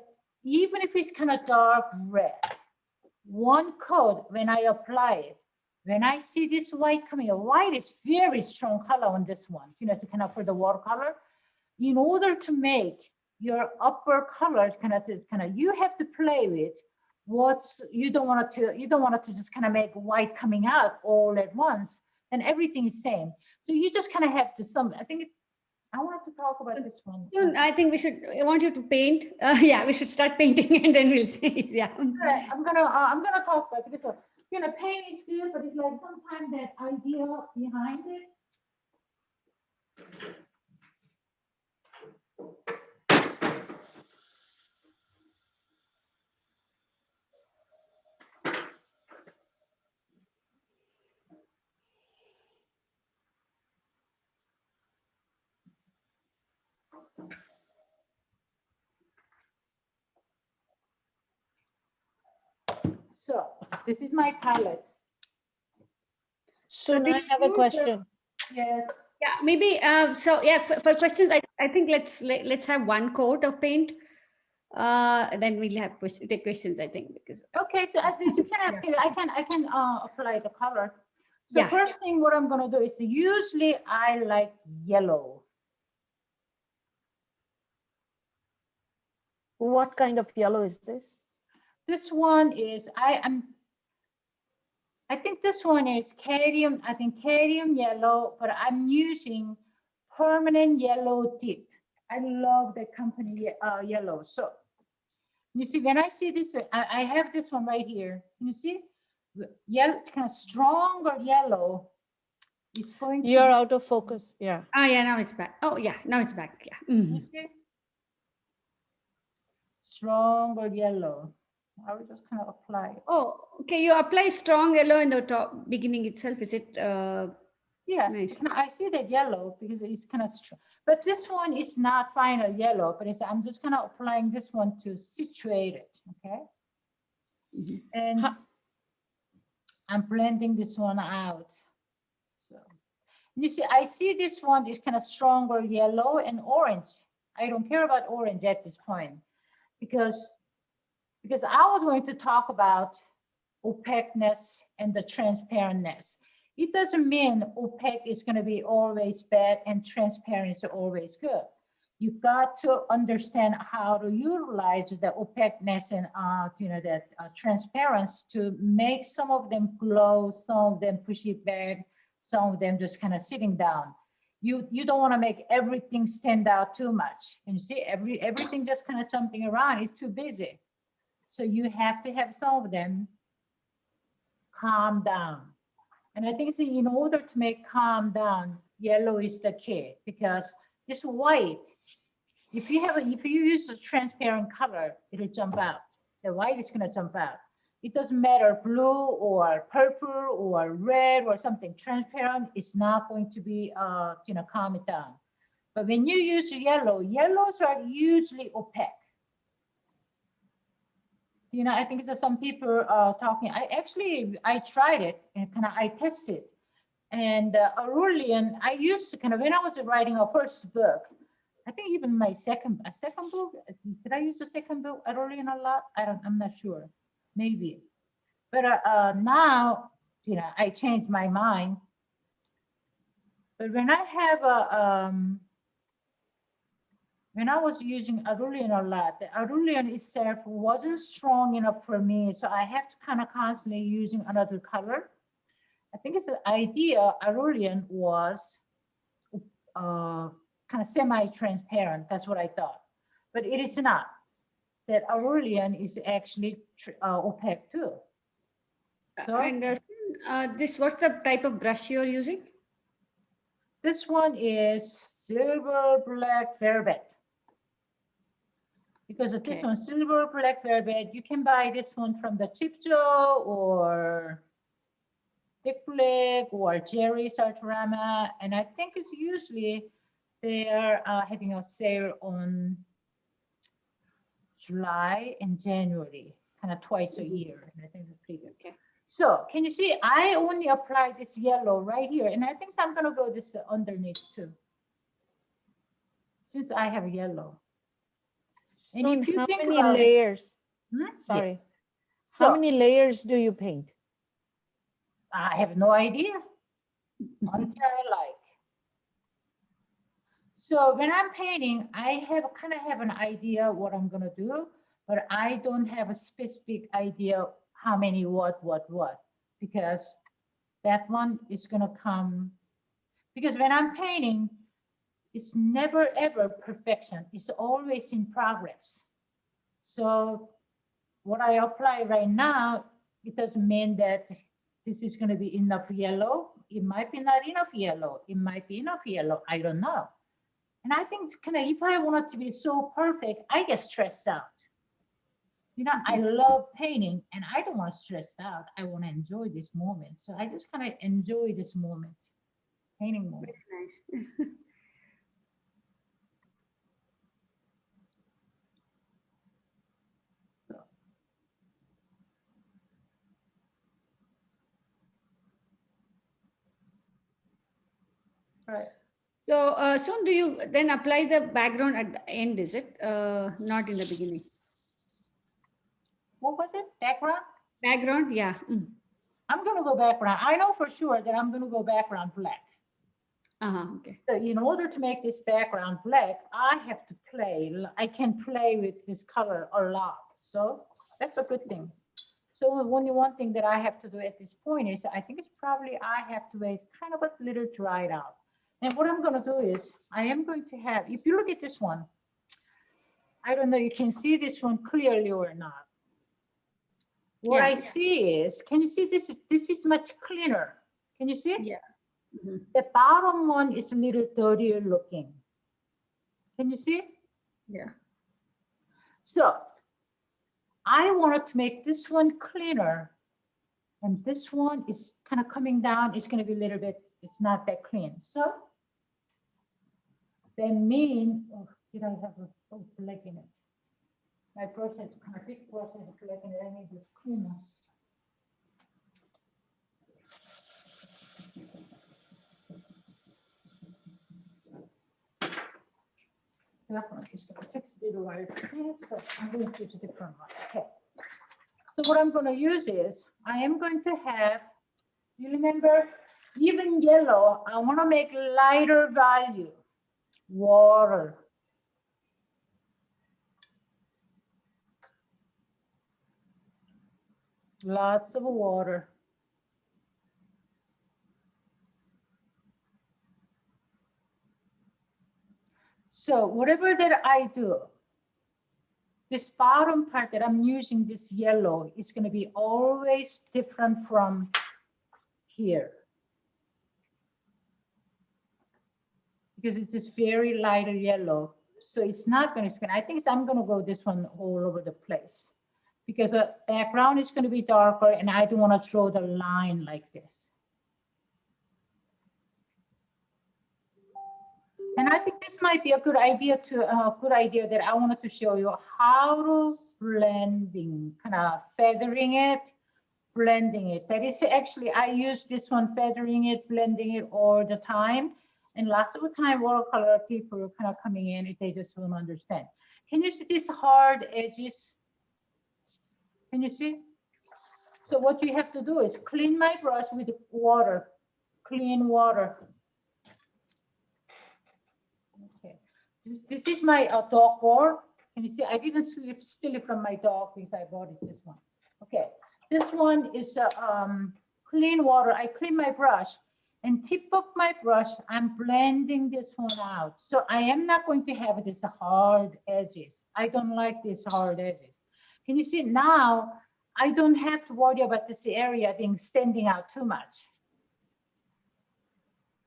Speaker 2: even if it's kind of dark red, one coat, when I apply it, when I see this white coming, white is very strong color on this one, you know, so kind of for the watercolor. In order to make your upper color you have to play with you don't want it to just kind of make white coming out all at once, and everything is same. So you just kind of have to I wanted to talk about this one.
Speaker 3: I think I want you to paint. Yeah, we should start painting and then we'll see. Yeah.
Speaker 2: Right, I'm gonna talk about it, because paint is good, but it's like sometimes that idea behind it. So this is my palette.
Speaker 5: So I have a question.
Speaker 2: Yes.
Speaker 3: Yeah, maybe. So yeah, for questions, I think let's have one coat of paint. Then we'll have take questions. I think because
Speaker 2: Okay, so you can ask me. I can apply the color. So
Speaker 3: yeah.
Speaker 2: first thing, what I'm gonna do is usually I like yellow.
Speaker 5: What kind of yellow is this?
Speaker 2: This one is I think this one is cadmium. I think cadmium yellow, but I'm using permanent yellow dip. I love the company yellow. So you see, when I see this, I have this one right here. Can you see? Yellow, kind of stronger yellow. It's going to
Speaker 5: You're
Speaker 2: be,
Speaker 5: out of focus. Yeah.
Speaker 3: Oh yeah, now it's back. Oh yeah, now it's back. Yeah.
Speaker 2: you
Speaker 3: Mhm.
Speaker 2: see? Stronger yellow. I will just kind of apply it.
Speaker 3: Oh, okay. You apply strong yellow in the top beginning itself. Is it?
Speaker 2: Yes,
Speaker 3: Nice.
Speaker 2: I see that yellow because it's kind of strong. But this one is not final yellow, but I'm just kind of applying this one to situate it, okay?
Speaker 3: Mhm.
Speaker 2: And I'm blending this one out. So you see, I see this one is kind of stronger yellow and orange. I don't care about orange at this point because I was going to talk about opaqueness and the transparentness. It doesn't mean opaque is going to be always bad and transparent is always good. You got to understand how to utilize the opaqueness and that transparency to make some of them glow, some of them push it back, some of them just kind of sitting down. You don't want to make everything stand out too much. And you see, everything just kind of jumping around is too busy. So you have to have some of them calm down. And I think in order to make calm down, yellow is the key because this white, if you use a transparent color, it'll jump out. The white is gonna jump out. It doesn't matter blue or purple or red or something transparent, it's not going to be calm it down. But when you use yellow, yellows are usually opaque. I think there's some people talking. I tried it and I tested. And Aurelian, I used to when I was writing a first book, I think even my second book, did I use the second book Aurelian a lot? I'm not sure, maybe. But now, I changed my mind. But when I have when I was using Aurelian a lot, the Aurelian itself wasn't strong enough for me. So I have to constantly using another color. I think it's the idea Aurelian was semi-transparent. That's what I thought. But it is not. That Aurelian is actually opaque too. So
Speaker 3: And this, what's the type of brush you're using?
Speaker 2: this one is silver black velvet. Because of this one, silver black velvet, you can buy this one from the Cheap Joe or Dick Blick or Jerry's Artorama. And I think it's usually they are having a sale on July and January, kind of twice a year. And I think it's pretty good.
Speaker 3: Okay.
Speaker 2: So can you see, I only apply this yellow right here. And I think I'm gonna go this underneath too. Since I have yellow. And
Speaker 5: So
Speaker 2: if you
Speaker 5: how
Speaker 2: think
Speaker 5: many
Speaker 2: about
Speaker 5: layers?
Speaker 2: it,
Speaker 5: Sorry.
Speaker 2: So
Speaker 5: How many layers do you paint?
Speaker 2: I have no idea until I like. So when I'm painting, I have an idea what I'm gonna do, but I don't have a specific idea how many what, because that one is gonna come, because when I'm painting, it's never ever perfection. It's always in progress. So what I apply right now, it doesn't mean that this is gonna be enough yellow. It might be not enough yellow. It might be enough yellow. I don't know. And I think if I want it to be so perfect, I get stressed out. I love painting and I don't want to stress out. I want to enjoy this moment. So I just kind of enjoy this moment, painting moment.
Speaker 3: Very nice.
Speaker 2: Right.
Speaker 3: So soon do you then apply the background at the end, is it? Not in the beginning.
Speaker 2: What was it? Background?
Speaker 3: Background, yeah. Mm.
Speaker 2: I'm going to go background. I know for sure that I'm going to go background black.
Speaker 3: Okay.
Speaker 2: So in order to make this background black, I have to play. I can play with this color a lot. So that's a good thing. So only one thing that I have to do at this point is I think it's probably I have to wait kind of a little dried out. And what I'm going to do is I am going to have, if you look at this one, I don't know, you can see this one clearly or not. What I see is, can you see this is much cleaner? Can you see?
Speaker 3: Yeah. Mm-hmm.
Speaker 2: The bottom one is a little dirtier looking. Can you see?
Speaker 3: Yeah.
Speaker 2: So I wanted to make this one cleaner, and this one is kind of coming down. It's going to be a little bit, it's not that clean. So that means, oh, did I have a black in it? My brush is kind of big brush is black in it. I need this cleaner. That one is going to fix it right. So I'm going to use a different one. Okay. So what I'm going to use is I am going to have, you remember, even yellow, I want to make lighter value, water. Lots of water. So whatever that I do, this bottom part that I'm using this yellow is going to be always different from here. Because it's this very lighter yellow. So it's not going to spin. I think I'm going to go this one all over the place. Because the background is going to be darker and I don't want to draw the line like this. And I think this might be a good idea that I wanted to show you how to blending, kind of feathering it, blending it. That is actually, I use this one, feathering it, blending it all the time. And lots of the time, watercolor people are kind of coming in if they just don't understand. Can you see these hard edges? Can you see? So what you have to do is clean my brush with water, clean water. Okay, this is my dog board. Can you see? I didn't steal it from my dog because I bought it, this one. Okay, this one is clean water. I clean my brush and tip of my brush, I'm blending this one out. So I am not going to have these hard edges. I don't like these hard edges. Can you see now? I don't have to worry about this area being standing out too much.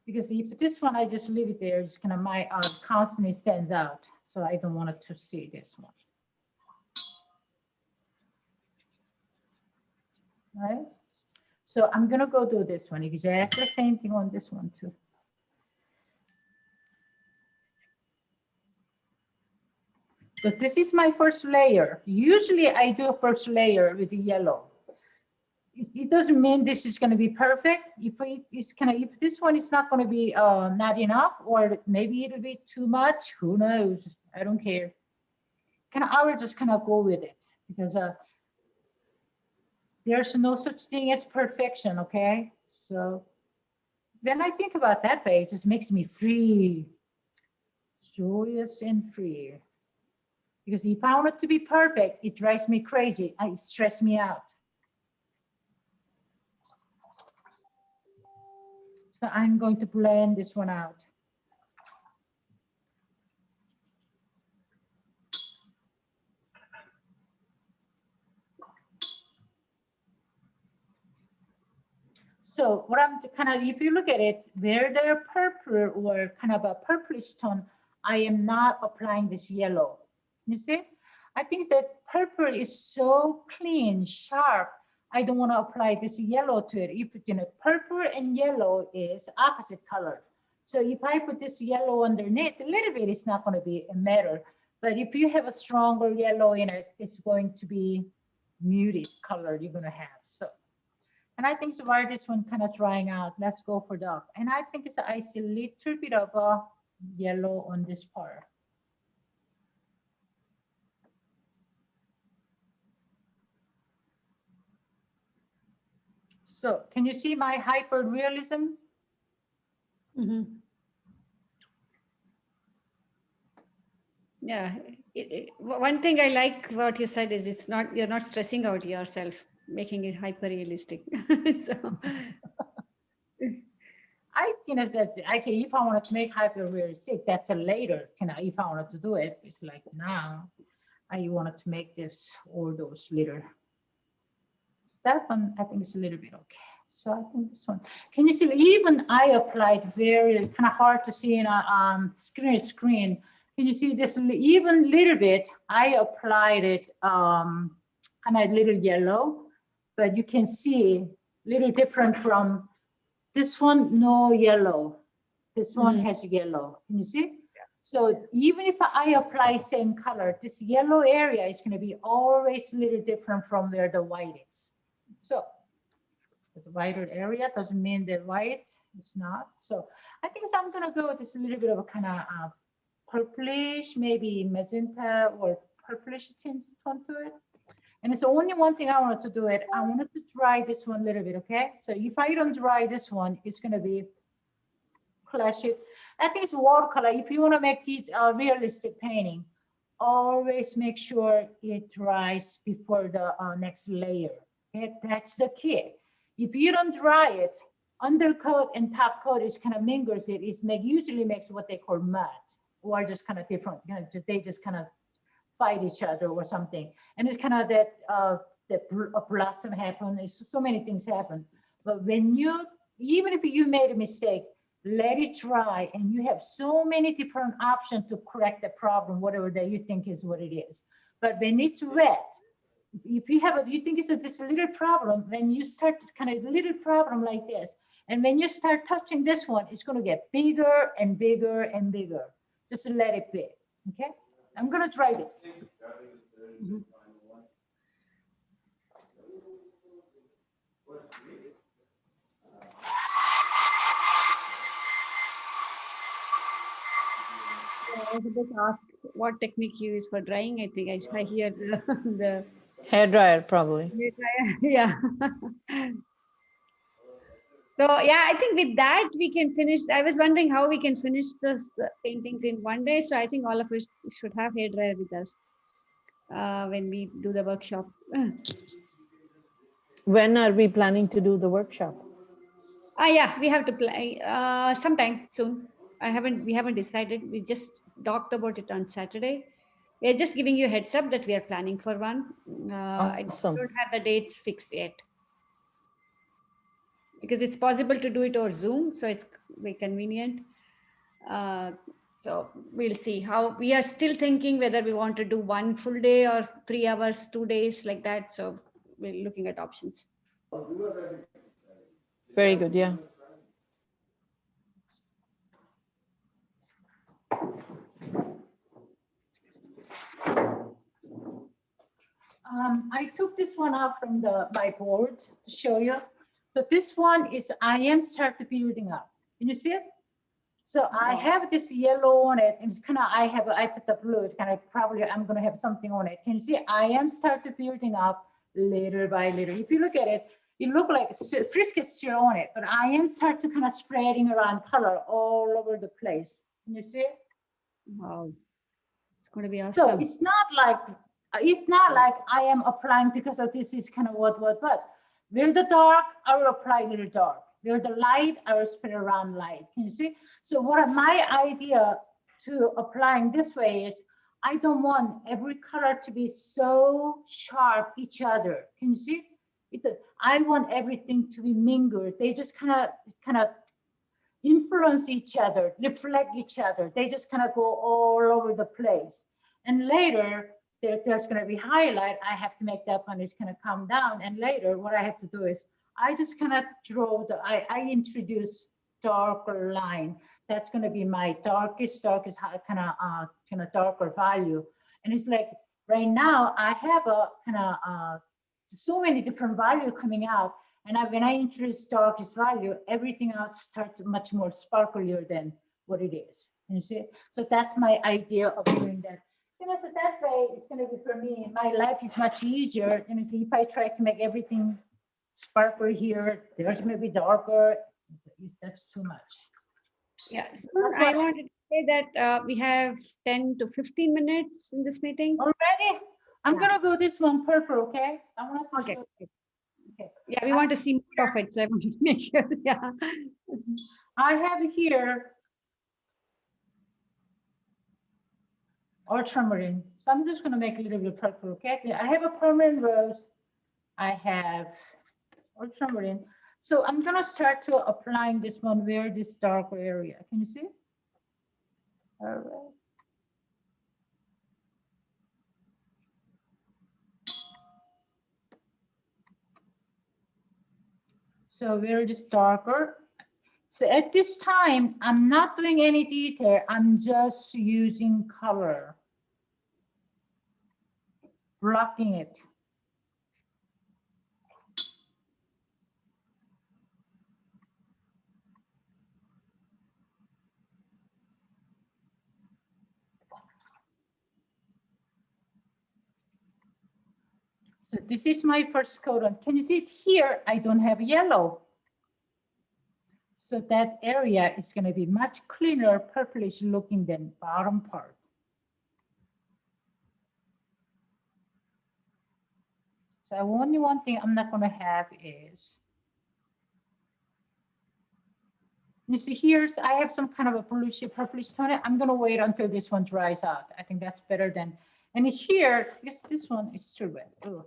Speaker 2: Because if this one, I just leave it there, it's kind of my constantly stands out. So I don't want it to see this one. Right? So I'm gonna go do this one, exactly the same thing on this one too. But this is my first layer. Usually I do a first layer with the yellow. It doesn't mean this is going to be perfect. If this one is not going to be not enough, or maybe it'll be too much, who knows? I don't care. I will just kind of go with it because there's no such thing as perfection, okay? So when I think about that way, it just makes me free, joyous and free. Because if I want it to be perfect, it drives me crazy. It stresses me out. So I'm going to blend this one out. So what I'm if you look at it, where they're purple or kind of a purplish tone, I am not applying this yellow. You see? I think that purple is so clean, sharp. I don't want to apply this yellow to it. If purple and yellow is opposite color. So if I put this yellow underneath, a little bit, it's not going to be a matter. But if you have a stronger yellow in it, it's going to be muted color you're going to have. So And I think it's why this one kind of drying out. Let's go for dark. And I think I see a little bit of a yellow on this part. So can you see my hyper realism?
Speaker 3: Mm-hmm. Yeah, one thing I like what you said is you're not stressing out yourself, making it hyper realistic. So
Speaker 2: I said, okay, if I wanted to make hyper realistic, that's a later. If I wanted to do it, it's like now I wanted to make this all those little. That one I think is a little bit okay. So I think this one. Can you see? Even I applied very kind of hard to see in a screen. Can you see this even little bit? I applied it kind of a little yellow, but you can see little different from this one. No yellow. This one has yellow. Can you see? Yeah. So even if I apply same color, this yellow area is going to be always a little different from where the white is. So the whiter area doesn't mean the white is not. So I think I'm going to go with this a little bit of a kind of purplish, maybe magenta or purplish tint tone to it. And it's the only one thing I wanted to do it. I wanted to dry this one a little bit, okay? So if I don't dry this one, it's going to be clash it. I think it's watercolor. If you want to make these realistic painting, always make sure it dries before the next layer. Okay? That's the key. If you don't dry it, undercoat and top coat is kind of mingles it. Usually makes what they call mud, or just kind of different. They just kind of fight each other or something. And it's kind of that a blossom happen. So many things happen. But when even if you made a mistake, let it dry, and you have so many different options to correct the problem, whatever that you think is what it is. But when it's wet, if you think it's this little problem, when you start kind of little problem like this, and when you start touching this one, it's going to get bigger and bigger and bigger. Just let it be. Okay, I'm going to try this. Mm-hmm.
Speaker 3: I was about to ask what technique you use for drying. I think I hear the
Speaker 5: Hair dryer, probably.
Speaker 3: yeah. So yeah, I think with that we can finish. I was wondering how we can finish this paintings in one day. So I think all of us should have hair dryer with us when we do the workshop.
Speaker 5: When are we planning to do the workshop?
Speaker 3: Yeah, we have to play sometime soon. We haven't decided. We just talked about it on Saturday. We're just giving you a heads up that we are planning for one.
Speaker 5: Awesome.
Speaker 3: I don't have the dates fixed yet, because it's possible to do it over Zoom, so it's very convenient. So we'll see how. We are still thinking whether we want to do one full day or 3 hours, 2 days, like that. So we're looking at options.
Speaker 5: Very good, yeah.
Speaker 2: I took this one out from my board to show you. So this one is I am started building up. Can you see it? So I have this yellow on it, and it's kind of I put the blue. It kind of probably I'm going to have something on it. Can you see? I am started building up little by little. If you look at it, it look like Frisk is still on it, but I am start to kind of spreading around color all over the place. Can you see it?
Speaker 3: Wow, it's going to be awesome.
Speaker 2: So it's not like I am applying because of this is kind of what, but where the dark, I will apply a little dark. Where the light, I will spread around light. Can you see? So what my idea to applying this way is, I don't want every color to be so sharp each other. Can you see? I want everything to be mingled. They just kind of influence each other, reflect each other. They just kind of go all over the place. And later, there's going to be highlight. I have to make that one is going to come down. And later, what I have to do is I just kind of draw I introduce darker line. That's going to be my darkest kind of darker value. And it's like right now I have a kind of so many different value coming out. And when I introduce darkest value, everything else starts much more sparklier than what it is. You see? So that's my idea of doing that. You know, so that way it's going to be for me. My life is much easier. And if I try to make everything sparkly here, there's going to be darker. That's too much.
Speaker 3: Yeah, so
Speaker 2: That's
Speaker 3: I
Speaker 2: what-
Speaker 3: wanted to say that we have 10 to 15 minutes in this meeting.
Speaker 2: Already? I'm
Speaker 3: Yeah.
Speaker 2: going to go this one purple, okay? I want to
Speaker 3: Okay.
Speaker 2: show- okay.
Speaker 3: Yeah, we want to see more of it, so I wanted to make sure. Yeah.
Speaker 2: I have here ultramarine. So I'm just going to make a little bit purple, okay? I have a permanent rose. I have ultramarine. So I'm going to start to applying this one where this darker area. Can you see? All right. So where it is darker. So at this time, I'm not doing any detail. I'm just using color, blocking it. So this is my first coat on. Can you see it here? I don't have yellow. So that area is going to be much cleaner, purplish looking than bottom part. So only one thing I'm not going to have is, you see here, I have some kind of a bluish purplish tone. I'm going to wait until this one dries out. I think that's better than, and here, this one is still wet. Ugh.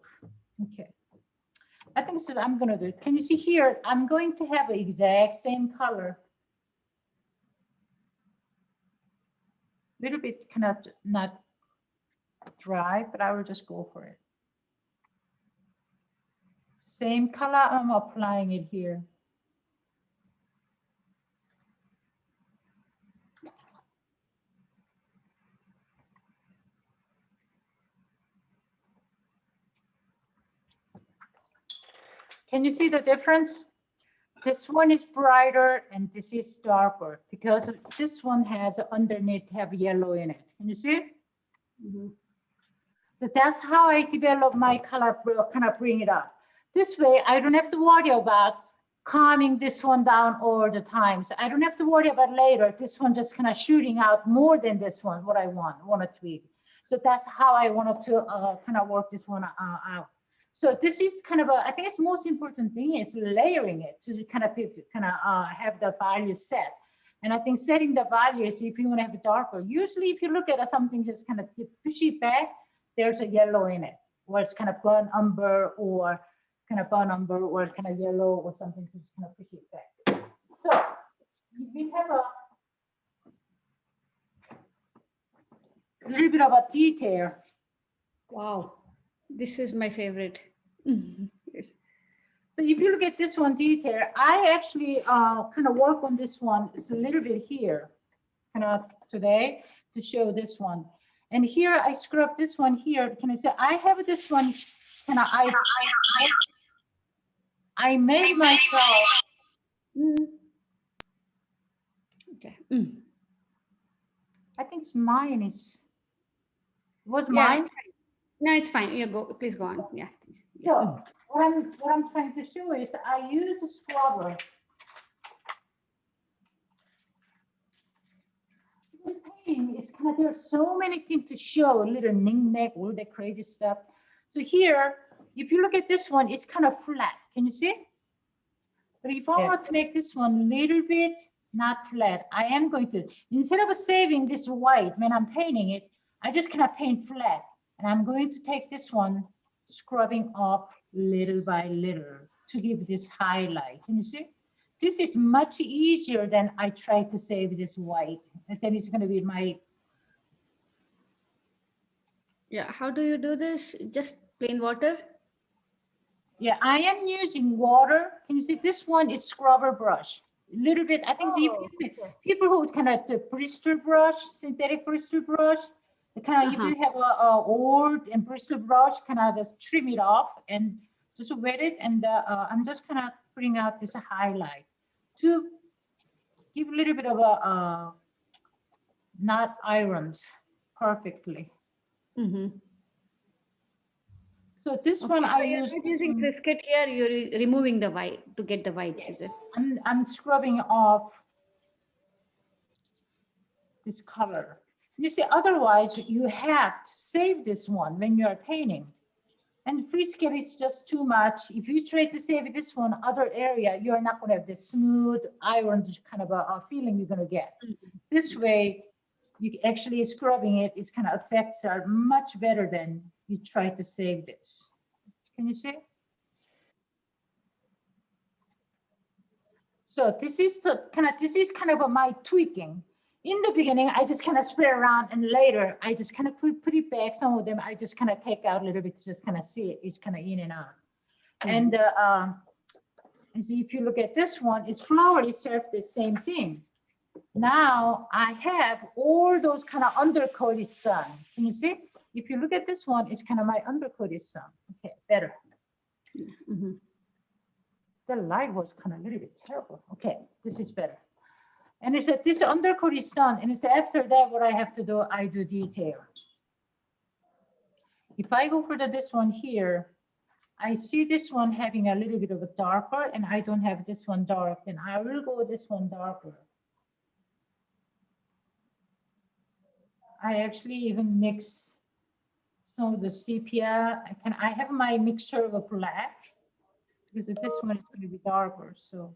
Speaker 2: Okay. I think this is, I'm going to do it. Can you see here? I'm going to have the exact same color. Little bit kind of not dry, but I will just go for it. Same color, I'm applying it here. Can you see the difference? This one is brighter and this is darker because this one has underneath have yellow in it. Can you see?
Speaker 3: Mhm.
Speaker 2: So that's how I develop my color, kind of bring it up. This way, I don't have to worry about calming this one down all the time. So I don't have to worry about later, this one just kind of shooting out more than this one, what I want to tweak. So that's how I wanted to kind of work this one out. So this is kind of I think it's most important thing is layering it to kind of have the value set. And I think setting the values, if you want to have it darker, usually if you look at something just kind of push it back, there's a yellow in it, or it's kind of burnt umber or kind of burnt umber or kind of yellow or something to kind of push it back. So we have a little bit of a detail.
Speaker 3: Wow, this is my favorite. Yes.
Speaker 2: So if you look at this one detail, I actually kind of work on this one. It's a little bit here, kind of today to show this one. And here I scrub this one here. Can I say I have this one? Kind of I made myself.
Speaker 3: Mm. Okay. Mm.
Speaker 2: I think it's mine. It was
Speaker 3: Yeah.
Speaker 2: mine.
Speaker 3: No, it's fine. You go. Please go on. Yeah.
Speaker 2: So what I'm trying to show is I use a scrubber. This painting is kind of, there's so many things to show, a little knick-knack, all that crazy stuff. So here, if you look at this one, it's kind of flat. Can you see? But if I want to make this one a little bit not flat, I am going to, instead of saving this white when I'm painting it, I just kind of paint flat. And I'm going to take this one, scrubbing off little by little to give this highlight. Can you see? This is much easier than I try to save this white. And then it's going to be my.
Speaker 3: Yeah. How do you do this? Just plain water?
Speaker 2: Yeah, I am using water. Can you see this one is scrubber brush? A little bit, I think people who kind of do Bristol brush, synthetic Bristol brush, kind of if you have a old and Bristol brush, kind of just trim it off and just wet it, and I'm just kind of putting out this highlight to give a little bit of a not ironed perfectly.
Speaker 3: Mhm.
Speaker 2: So this
Speaker 3: Okay,
Speaker 2: one
Speaker 3: so
Speaker 2: I
Speaker 3: you're
Speaker 2: use
Speaker 3: not
Speaker 2: this
Speaker 3: using
Speaker 2: one.
Speaker 3: Crisket here, you're removing the white to get the whites, is it?
Speaker 2: I'm scrubbing off this color. You see, otherwise you have to save this one when you're painting. And free scale is just too much. If you try to save this one other area, you're not going to have the smooth iron kind of a feeling you're going to get. This way, you actually scrubbing it, its kind of effects are much better than you try to save this. Can you see? So this is kind of my tweaking. In the beginning, I just kind of spray around, and later I just kind of put it back. Some of them I just kind of take out a little bit to just kind of see it. It's kind of in and out. And see, if you look at this one, it's flower itself, the same thing. Now I have all those kind of undercoat is done. Can you see? If you look at this one, it's kind of my undercoat is done. Okay, better.
Speaker 3: Mhm.
Speaker 2: The light was kind of a little bit terrible. Okay, this is better. And it's that this undercoat is done. And it's after that, what I have to do, I do detail. If I go for this one here, I see this one having a little bit of a darker, and I don't have this one dark, then I will go with this one darker. I actually even mix some of the sepia. I have my mixture of a black, because this one is going to be darker. So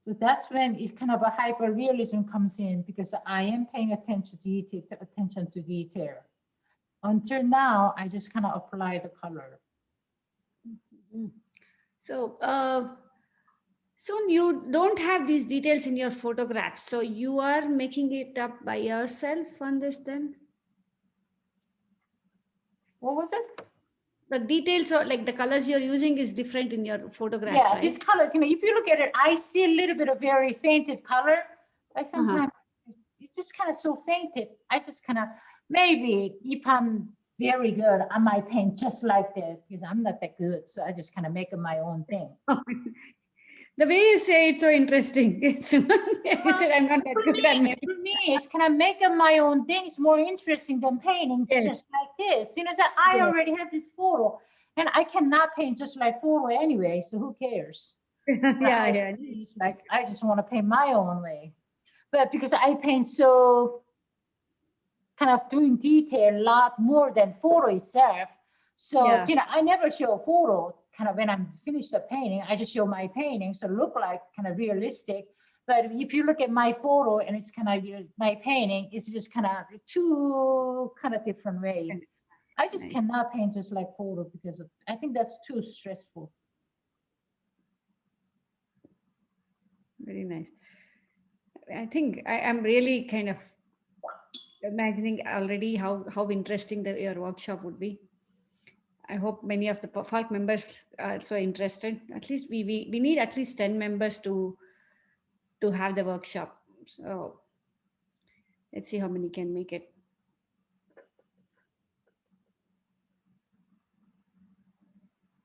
Speaker 2: that's when it kind of a hyper realism comes in, because I am paying attention to detail. Until now, I just kind of apply the color.
Speaker 3: So soon you don't have these details in your photographs. So you are making it up by yourself on this then?
Speaker 2: What was it?
Speaker 3: The details or like the colors you're using is different in your photograph,
Speaker 2: Yeah,
Speaker 3: right?
Speaker 2: this color, if you look at it, I see a little bit of very fainted color. I sometimes, it's just kind of so fainted. I just kind of, maybe if I'm very good, I might paint just like this, because I'm not that good. So I just kind of make it my own thing.
Speaker 3: The way you say it's so interesting. It's you said I'm not that
Speaker 2: For
Speaker 3: good at making.
Speaker 2: me, it's kind of making my own thing. It's more interesting than painting just like this. So I already have this photo, and I cannot paint just like photo anyway. So who cares?
Speaker 3: Yeah.
Speaker 2: It's like I just want to paint my own way. But because I paint so kind of doing detail a lot more than photo itself. So,
Speaker 3: Yeah.
Speaker 2: I never show a photo kind of when I'm finished the painting. I just show my painting, so look like kind of realistic. But if you look at my photo and it's kind of my painting, it's just kind of two kind of different ways. I just
Speaker 3: Nice.
Speaker 2: cannot paint just like photo, because I think that's too stressful.
Speaker 3: Very nice. I think I'm really kind of imagining already how interesting your workshop would be. I hope many of the Falc members are so interested. At least we need at least 10 members to have the workshop. So let's see how many can make it.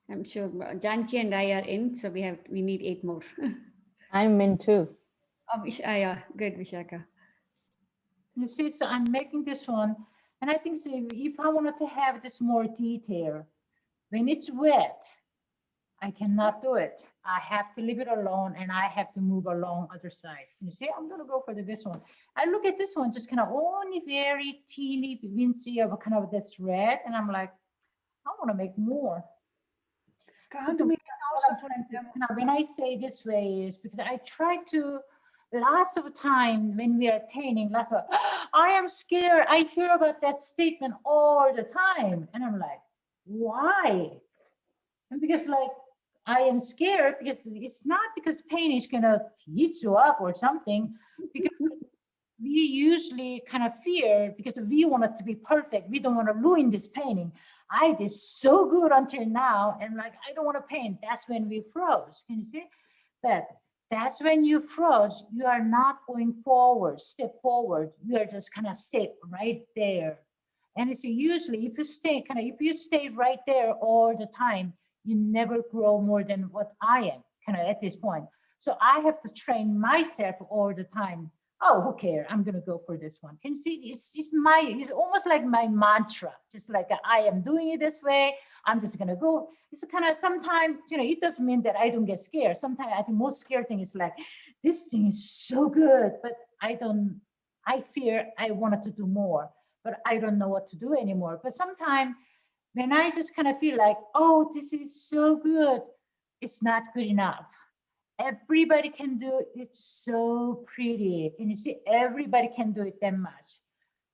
Speaker 3: I'm sure Janki and I are in, so we need 8 more.
Speaker 5: I'm in too.
Speaker 3: Oh, yeah, good, Vishaka.
Speaker 2: You see, so I'm making this one, and I think if I wanted to have this more detail, when it's wet, I cannot do it. I have to leave it alone, and I have to move along other side. You see, I'm gonna go for this one. I look at this one, just kind of only very teeny wincy of a kind of this red, and I'm like, I want to make more. When I say this way is because I try to, lots of time when we are painting, I am scared. I hear about that statement all the time. And I'm like, why? And because I am scared, because it's not because pain is gonna eat you up or something, because we usually kind of fear, because we want it to be perfect. We don't want to ruin this painting. I did so good until now, and I don't want to paint. That's when we froze. Can you see? But that's when you froze. You are not going forward, step forward. You are just kind of sit right there. And it's usually if you stay right there all the time, you never grow more than what I am kind of at this point. So I have to train myself all the time. Oh, who cares? I'm gonna go for this one. Can you see? It's almost like my mantra. Just like I am doing it this way. I'm just gonna go. It's kind of sometimes, it doesn't mean that I don't get scared. Sometimes I think most scared thing is like, this thing is so good, but I fear I wanted to do more, but I don't know what to do anymore. But sometimes when I just kind of feel like, oh, this is so good, it's not good enough. Everybody can do it. It's so pretty. Can you see? Everybody can do it that much.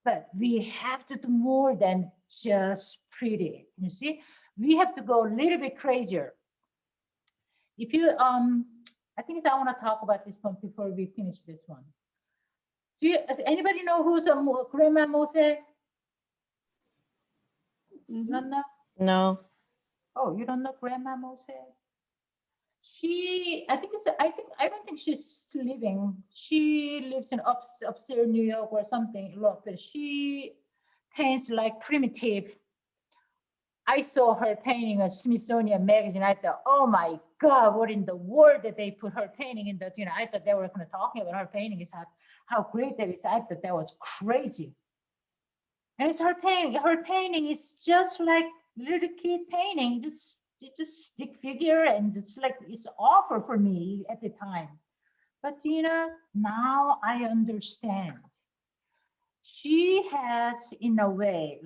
Speaker 2: But we have to do more than just pretty. Can you see? We have to go a little bit crazier. If you, I think I want to talk about this one before we finish this one. Does anybody know who's Grandma Mose? You don't know?
Speaker 5: No.
Speaker 2: Oh, you don't know Grandma Mose? I don't think she's still living. She lives in upstairs New York or something. But she paints like primitive. I saw her painting a Smithsonian magazine. I thought, oh my God, what in the world did they put her painting in that? I thought they were kind of talking about her painting is how great that is. I thought that was crazy. And it's her painting. Her painting is just like little kid painting, just stick figure, and it's awful for me at the time. But now I understand. She has, in a way,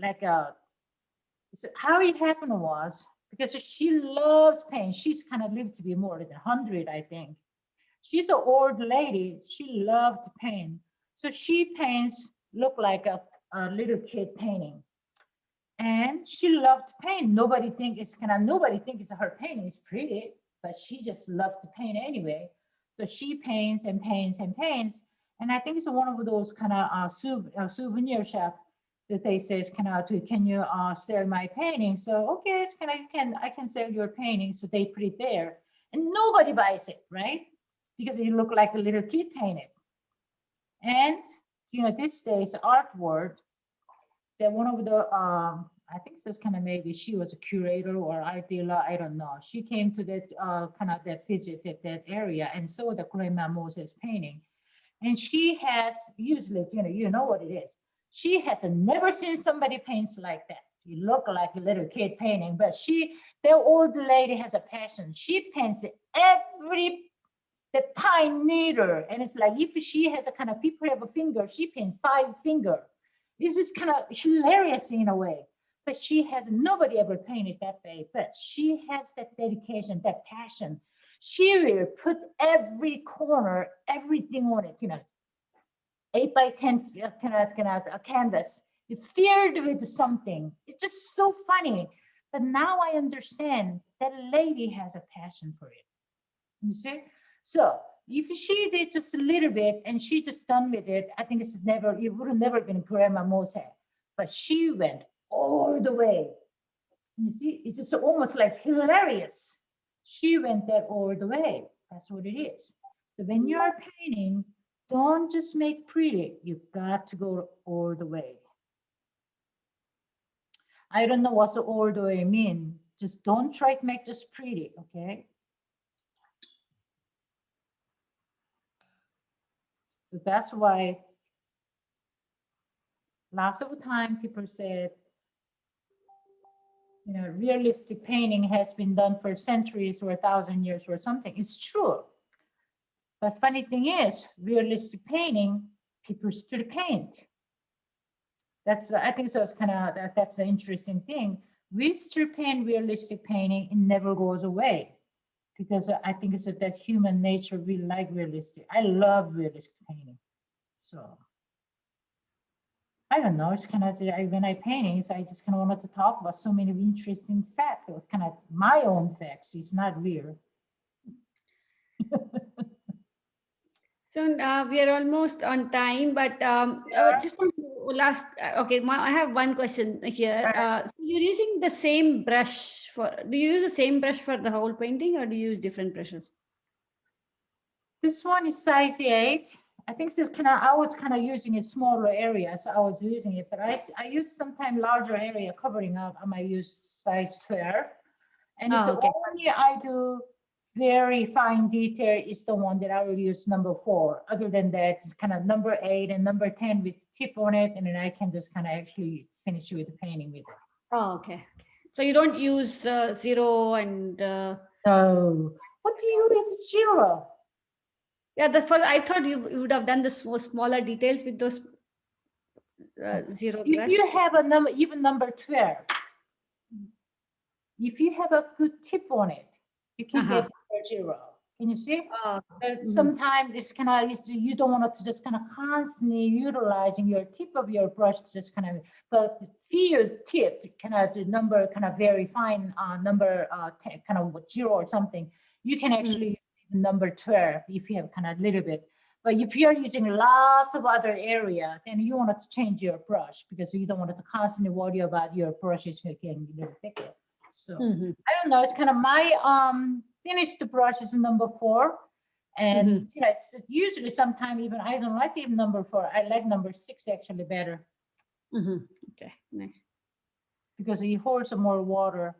Speaker 2: how it happened was because she loves paint. She's kind of lived to be more than 100, I think. She's an old lady. She loved to paint. So she paints, look like a little kid painting. And she loved to paint. Nobody think it's her painting is pretty, but she just loved to paint anyway. So she paints and paints and paints. And I think it's one of those kind of souvenir shop that they says, can you sell my painting? So okay, I can sell your painting. So they put it there, and nobody buys it, right? Because it look like a little kid painted. And this day's artwork, that one of the I think it's kind of maybe she was a curator or art dealer, I don't know. She came to that that visit at that area and saw the Grandma Moses painting. And she has usually, you know what it is. She has never seen somebody paints like that. You look like a little kid painting, but the old lady has a passion. She paints the pine needle, and it's like if she has a kind of people have a finger, she paints 5 fingers. This is kind of hilarious in a way, but nobody ever painted that way, but she has that dedication, that passion. She will put every corner, everything on it, 8 by 10 a canvas. It's filled with something. It's just so funny. But now I understand that lady has a passion for it. You see? So if she did just a little bit and she just done with it, I think it would have never been Grandma Mose. But she went all the way. You see, it's just almost like hilarious. She went there all the way. That's what it is. So when you're painting, don't just make pretty. You got to go all the way. I don't know what the all the way mean. Just don't try to make just pretty, okay? So that's why lots of time people said, realistic painting has been done for centuries or 1,000 years or something. It's true. But funny thing is, realistic painting, people still paint. I think so. It's that's the interesting thing. We still paint realistic painting. It never goes away because I think it's that human nature. We like realistic. I love realistic painting. So I don't know. It's when I paint, I just wanted to talk about so many interesting facts, my own facts. It's not real.
Speaker 3: So we are almost on time, but just want to last. Okay, I have one question here. So you're using the same brush do you use the same brush for the whole painting, or do you use different brushes?
Speaker 2: This one is size 8. I think this kind of, I was kind of using a smaller area, so I was using it, but I use sometimes larger area covering up. I might use size 12. And it's
Speaker 3: Oh, okay.
Speaker 2: only I do very fine detail is the one that I will use number 4. Other than that, it's kind of number 8 and number 10 with tip on it. And then I can just kind of actually finish with the painting with it.
Speaker 3: Oh, okay. So you don't use 0 and
Speaker 2: No. What do you use 0?
Speaker 3: yeah, that's what I thought you would have done the smaller details with those 0
Speaker 2: If
Speaker 3: brush.
Speaker 2: you have a number, even number 12, if you have a good tip on it, you can get number 0. Can you see? Sometimes it's kind of, you don't want to just kind of constantly utilizing your tip of your brush to just kind of, but feel tip kind of the number kind of very fine number 10, kind of 0 or something. You can actually use number 12 if you have kind of a little bit. But if you're using lots of other area, then you want to change your brush because you don't want to constantly worry about your brushes getting a little thicker. So I don't know. It's kind of my finished brush is number 4, and you know, it's usually sometimes even I don't like even number 4. I like number 6 actually better.
Speaker 3: Okay, nice.
Speaker 2: Because it holds more water.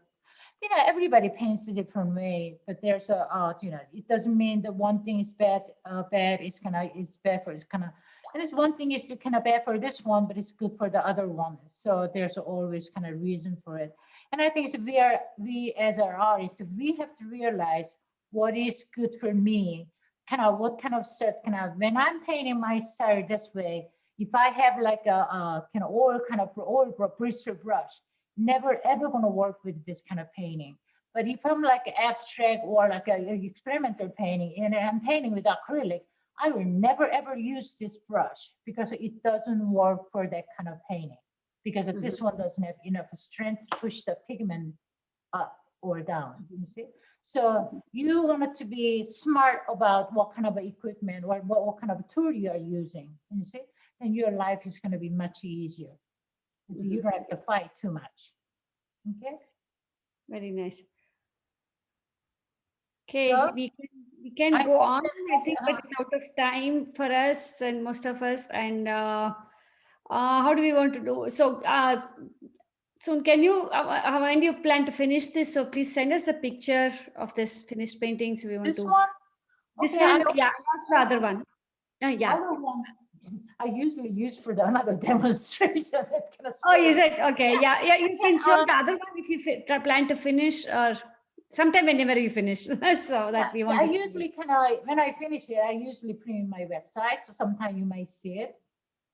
Speaker 2: You know, everybody paints a different way, but there's a you know, it doesn't mean that one thing is bad. Bad is kind of it's bad for it's kind of, and it's one thing is kind of bad for this one, but it's good for the other one. So there's always kind of reason for it. And I think it's we as our artists, we have to realize what is good for me, kind of what kind of set kind of when I'm painting my style this way. If I have like a kind of oil bristle brush, never ever going to work with this kind of painting. But if I'm like abstract or like a experimental painting and I'm painting with acrylic, I will never ever use this brush because it doesn't work for that kind of painting. Because this one doesn't have enough strength to push the pigment up or down, you see? So you want it to be smart about what kind of equipment or what kind of tool you are using, you see? And your life is going to be much easier. So you don't have to fight too much. Okay.
Speaker 3: Very nice. Okay,
Speaker 2: So,
Speaker 3: we can go on. I think, but it's out of time for us and most of us. And how do we want to do? So soon, can you? When do you plan to finish this? So please send us the picture of this finished painting. So we want
Speaker 2: this
Speaker 3: to.
Speaker 2: one.
Speaker 3: This
Speaker 2: Okay,
Speaker 3: one, yeah. What's the other one? Yeah.
Speaker 2: Other one I usually use for the another demonstration. It's kind of
Speaker 3: Oh, is it? Okay. Yeah. Yeah. You can show the other one if you plan to finish or sometime whenever you finish. So that we want
Speaker 2: I
Speaker 3: to
Speaker 2: usually kind of, when I finish it, I usually put it in my website. So sometimes you might see it.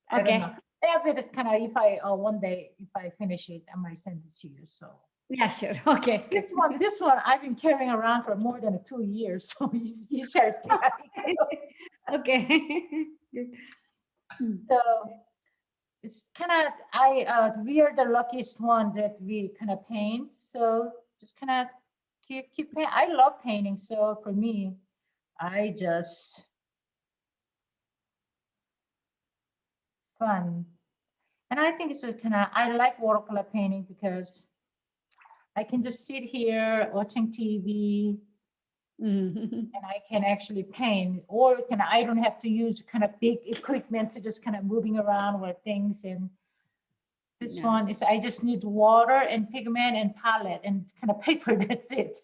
Speaker 2: I don't know. Yeah, but it's kind of, if I, one day, if I finish it, I might send it to you. So.
Speaker 3: Yeah, sure. Okay.
Speaker 2: This one I've been carrying around for more than 2 years. So you shall see.
Speaker 3: Okay. Good.
Speaker 2: So it's kind of, we are the luckiest one that we kind of paint. So just kind of keep paint. I love painting. So for me, I just fun. And I think it's just kind of, I like watercolor painting because I can just sit here watching TV and I can actually paint, or I don't have to use kind of big equipment to just kind of moving around with things. And this one is, I just need water and pigment and palette and kind of paper, that's it.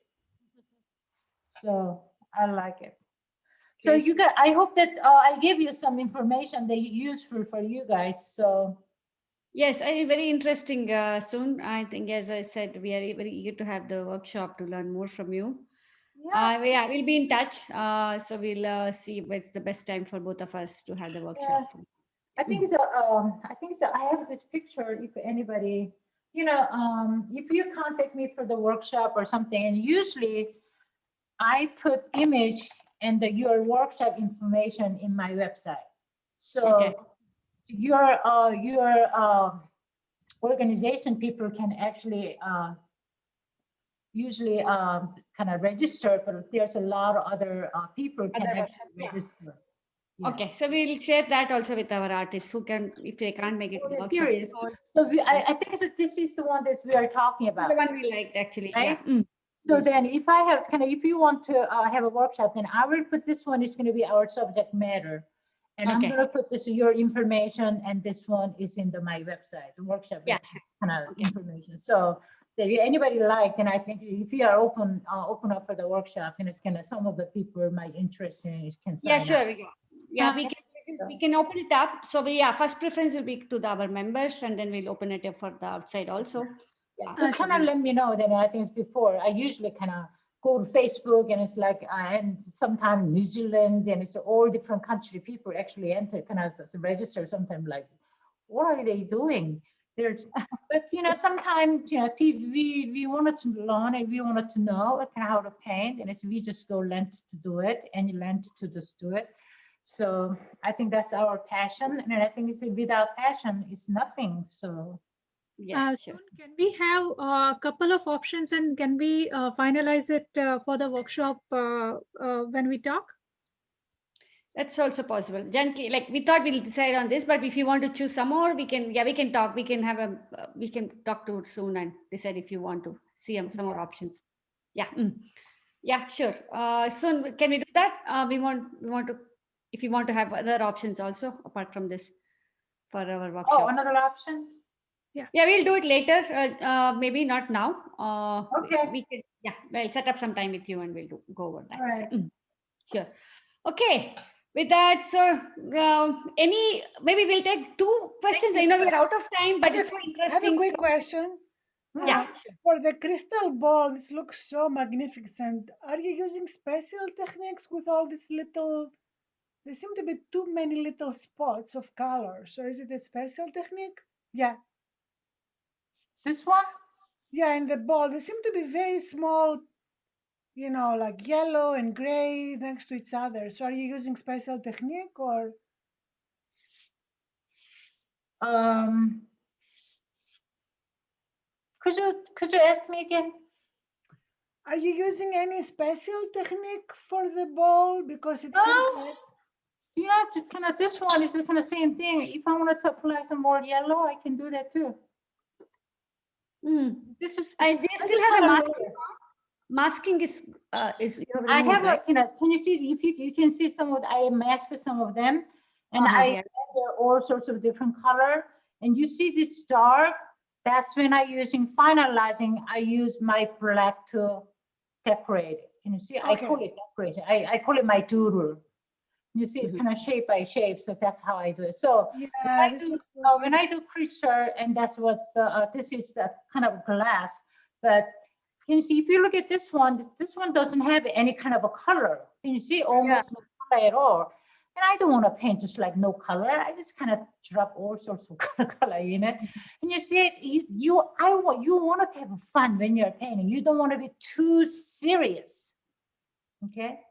Speaker 2: So I like it. So you got, I hope that I gave you some information that is useful for you guys. So
Speaker 3: yes, very interesting. Soon, I think, as I said, we are very eager to have the workshop to learn more from you. Yeah, we'll be in touch. So we'll see what's the best time for both of us to have the workshop.
Speaker 2: Yeah. I think so. I have this picture. If anybody, if you contact me for the workshop or something, and usually I put image and your workshop information in my website. So your organization people can actually usually kind of register, but there's a lot of other people can actually register.
Speaker 3: Yes. Okay, so we'll share that also with our artists who can, if they can't make it to the workshop.
Speaker 2: So I think so this is the one that we are talking about.
Speaker 3: The one we liked, actually.
Speaker 2: Right?
Speaker 3: Yeah.
Speaker 2: So then if I have if you want to have a workshop, then I will put this one is going to be our subject matter. And I'm
Speaker 3: Okay.
Speaker 2: gonna put this, your information, and this one is in my website, the workshop
Speaker 3: Yeah,
Speaker 2: kind of
Speaker 3: Okay.
Speaker 2: information. So if anybody like, and I think if you are open up for the workshop, and it's gonna, some of the people might interest in it can sign
Speaker 3: Yeah,
Speaker 2: up.
Speaker 3: sure. Yeah,
Speaker 2: Okay.
Speaker 3: we can open it up. So first preference will be to our members, and then we'll open it up for the outside also. Yeah,
Speaker 2: Just kind of let me know that. I think it's before, I usually kind of go to Facebook, and it's like, and sometimes New Zealand, and it's all different country people actually enter, kind of register. Sometimes like, what are they doing? There's, but sometimes we wanted to learn, and we wanted to know kind of how to paint, and it's, we just go learn to do it, and you learn to just do it. So I think that's our passion, and I think it's without passion, it's nothing. So
Speaker 3: yeah, sure.
Speaker 1: Soon, can we have a couple of options, and can we finalize it for the workshop when we talk?
Speaker 3: That's also possible. Janki, like we thought we'll decide on this, but if you want to choose some more, we can. Yeah, we can talk. We can have we can talk to it soon and decide if you want to see some more options. Yeah. Yeah, sure. Soon, can we do that? We want to, if you want to have other options also apart from this for our workshop.
Speaker 2: oh, another option.
Speaker 3: Yeah, we'll do it later. Maybe not now.
Speaker 2: Okay.
Speaker 3: We can. Yeah, we'll set up some time with you and we'll go over that.
Speaker 2: All right.
Speaker 3: Sure. Okay. With that, so maybe we'll take two questions. I know we're out of time, but it's so
Speaker 6: I have
Speaker 3: interesting.
Speaker 6: a quick
Speaker 3: So-
Speaker 6: question.
Speaker 3: Yeah, sure.
Speaker 6: For the crystal ball, this looks so magnificent. Are you using special techniques with all these little? There seem to be too many little spots of color. So is it a special technique? Yeah.
Speaker 2: This one?
Speaker 6: Yeah, in the ball, they seem to be very small, like yellow and gray next to each other. So are you using special technique or?
Speaker 2: Could you ask me again?
Speaker 6: Are you using any special technique for the ball? Because it
Speaker 2: No.
Speaker 6: seems like.
Speaker 2: You have to kind of, this one is the kind of same thing. If I wanted to apply some more yellow, I can do that too. This is,
Speaker 3: I still have a masking. Masking is you have
Speaker 2: I
Speaker 3: removed,
Speaker 2: have
Speaker 3: right?
Speaker 2: can you see, if you can see some of, I masked some of them, and
Speaker 3: Uh-huh,
Speaker 2: I
Speaker 3: yeah.
Speaker 2: add all sorts of different color, and you see this dark, that's when I using finalizing, I use my black to decorate it. Can you see? I
Speaker 6: Okay.
Speaker 2: call it decoration. I call it my doodle. You see, it's kind of shape by shape, so that's how I do it. So
Speaker 6: Yeah, this looks so
Speaker 2: when I do crystal, and that's what this is, that kind of glass. But can you see, if you look at this one doesn't have any kind of a color. Can you see? Almost no color at all. And I don't want to paint just like no color. I just kind of drop all sorts of color in it. And you see it, you want to have fun when you're painting. You don't want to be too serious. Okay.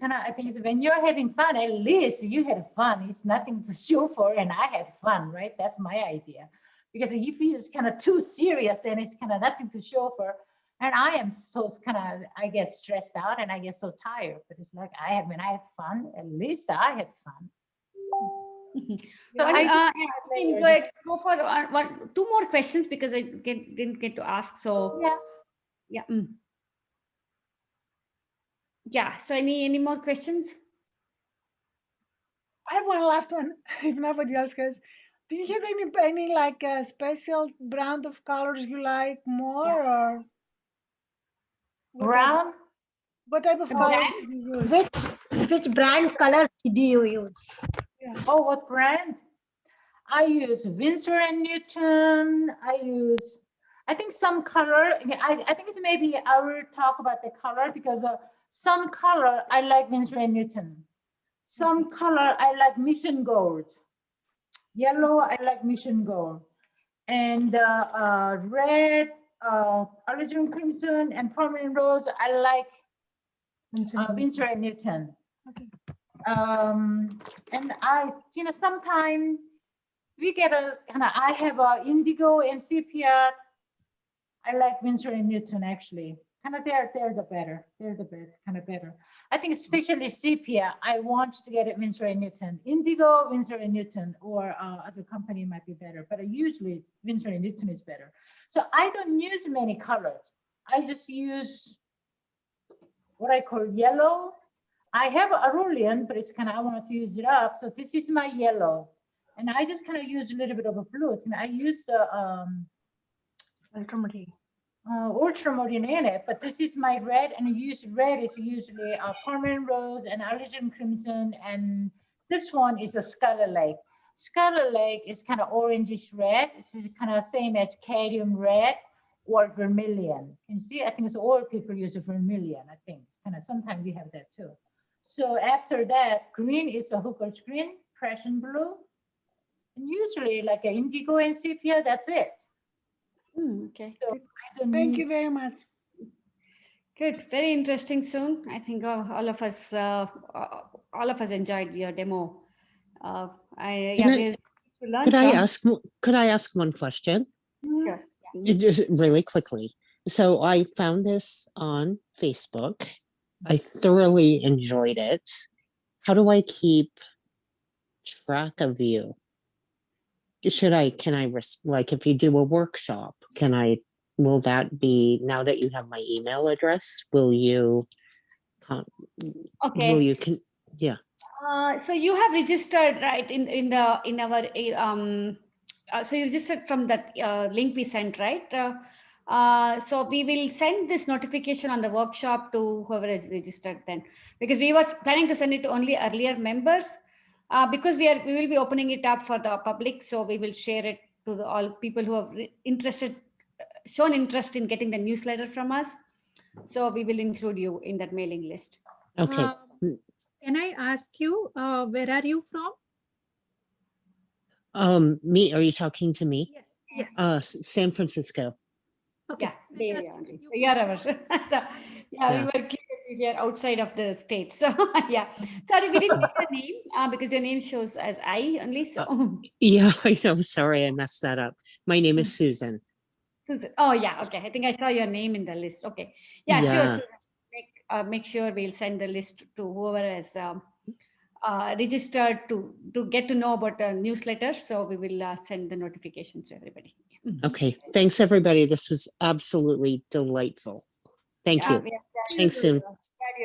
Speaker 2: Kind of, I think it's when you're having fun, at least you had fun. It's nothing to show for, and I had fun, right? That's my idea. Because if it's kind of too serious, then it's kind of nothing to show for. And I am so kind of, I get stressed out and I get so tired. But it's like when I had fun, at least I had fun.
Speaker 3: So
Speaker 2: I
Speaker 3: we can go for two more questions because I didn't get to ask. So
Speaker 2: yeah.
Speaker 3: Yeah. So any more questions?
Speaker 6: I have one last one. If nobody else has, do you have any like special brand of colors you like more, or
Speaker 2: Brown?
Speaker 6: what type of colors do you use?
Speaker 7: Which brand colors do you use?
Speaker 6: Yeah.
Speaker 2: Oh, what brand? I use Winsor and Newton. I think some color. I think it's maybe I will talk about the color, because some color I like Winsor and Newton. Some color I like Mission Gold. Yellow I like Mission Gold, and red, Origin Crimson, and Permanent Rose I like Winsor and Newton. And I, sometimes we get a kind of, I have a indigo and sepia. I like Winsor and Newton actually. Kind of they're the better. They're the best, kind of better. I think especially sepia, I want to get it Winsor and Newton. Indigo, Winsor and Newton, or other company might be better, but usually Winsor and Newton is better. So I don't use many colors. I just use what I call yellow. I have a cerulean, but it's kind of, I wanted to use it up. So this is my yellow. And I just kind of use a little bit of a blue. And I use the ultramarine in it, but this is my red, and I use red is usually permanent rose and Arlesian crimson, and this one is a Scarlet Lake. Scarlet Lake is kind of orangish red. This is kind of same as cadmium red or vermilion. Can you see? I think it's all people use vermilion. I think kind of sometimes we have that too. So after that, green is a hooker's green, Prussian blue, and usually like an indigo and sepia. That's it.
Speaker 3: Okay.
Speaker 2: So
Speaker 3: Good.
Speaker 2: I don't
Speaker 6: Thank
Speaker 2: use
Speaker 6: you very much.
Speaker 3: Good. Very interesting, Soon. I think all of us enjoyed your demo.
Speaker 8: Can I-
Speaker 3: we'll learn
Speaker 8: Could I
Speaker 3: from.
Speaker 8: ask? Could I ask one question?
Speaker 3: Sure.
Speaker 8: Just really quickly. So I found this on Facebook. I thoroughly enjoyed it. How do I keep track of you? Can I like if you do a workshop, will that be, now that you have my email address, will you,
Speaker 3: Okay.
Speaker 8: yeah.
Speaker 3: So you have registered, right, in our so you registered from that link we sent, right? So we will send this notification on the workshop to whoever is registered then, because we was planning to send it to only earlier members, because we will be opening it up for the public. So we will share it to all people who have shown interest in getting the newsletter from us. So we will include you in that mailing list.
Speaker 8: Okay.
Speaker 1: Can I ask you, where are you from?
Speaker 8: Me, are you talking to me?
Speaker 1: Yes.
Speaker 8: San Francisco.
Speaker 1: Okay.
Speaker 3: Yeah, Bay Area only. So you are our. So yeah, we
Speaker 8: Yeah.
Speaker 3: were clearly here outside of the state. So yeah, sorry, we didn't get your name because your name shows as I only. So
Speaker 8: Yeah, I know. Sorry, I messed that up. My name is Susan.
Speaker 3: Susan. Oh yeah, okay. I think I saw your name in the list. Okay, yeah, sure.
Speaker 8: Yeah.
Speaker 3: Susan. Make sure we'll send the list to whoever has registered to get to know about the newsletter. So we will send the notification to everybody.
Speaker 8: Okay. Thanks, everybody. This was absolutely delightful. Thank you. Thanks, Soon.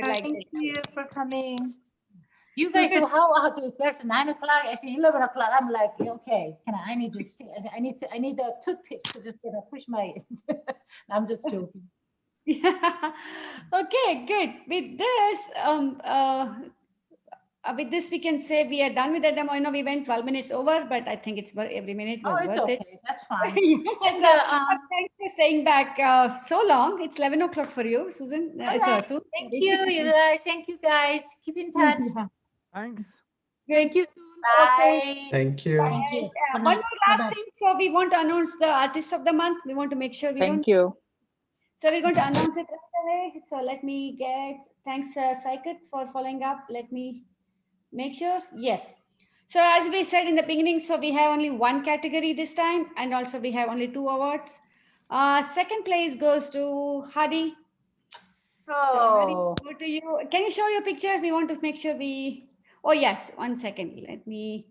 Speaker 2: Thank you for coming. You guys, so how to start at 9 o'clock? I see 11 o'clock. I'm like, okay, I need to see, I need a toothpick to just push my, I'm just joking.
Speaker 3: Yeah. Okay, good. With this, we can say we are done with the demo. I know we went 12 minutes over, but I think every minute was worth
Speaker 2: okay.
Speaker 3: it.
Speaker 2: That's fine.
Speaker 3: Thanks for staying back so long. It's 11 o'clock for you, Susan.
Speaker 2: Right.
Speaker 3: Susan.
Speaker 2: Thank you guys. Thank you guys. Keep in touch.
Speaker 9: Thanks.
Speaker 1: Thank you, Soon.
Speaker 2: Bye.
Speaker 9: Thank you.
Speaker 2: Thank you.
Speaker 3: One more last thing. So we want to announce the artist of the month. We want to make sure we
Speaker 5: Thank you.
Speaker 3: So we're going to announce it right away. So let me thanks Saikat for following up. Let me make sure. Yes. So as we said in the beginning, so we have only one category this time, and also we have only 2 awards. Second place goes to Hadi. So Hadi, go to you. Can you show your picture? We want to make sure oh yes, 1 second. Let me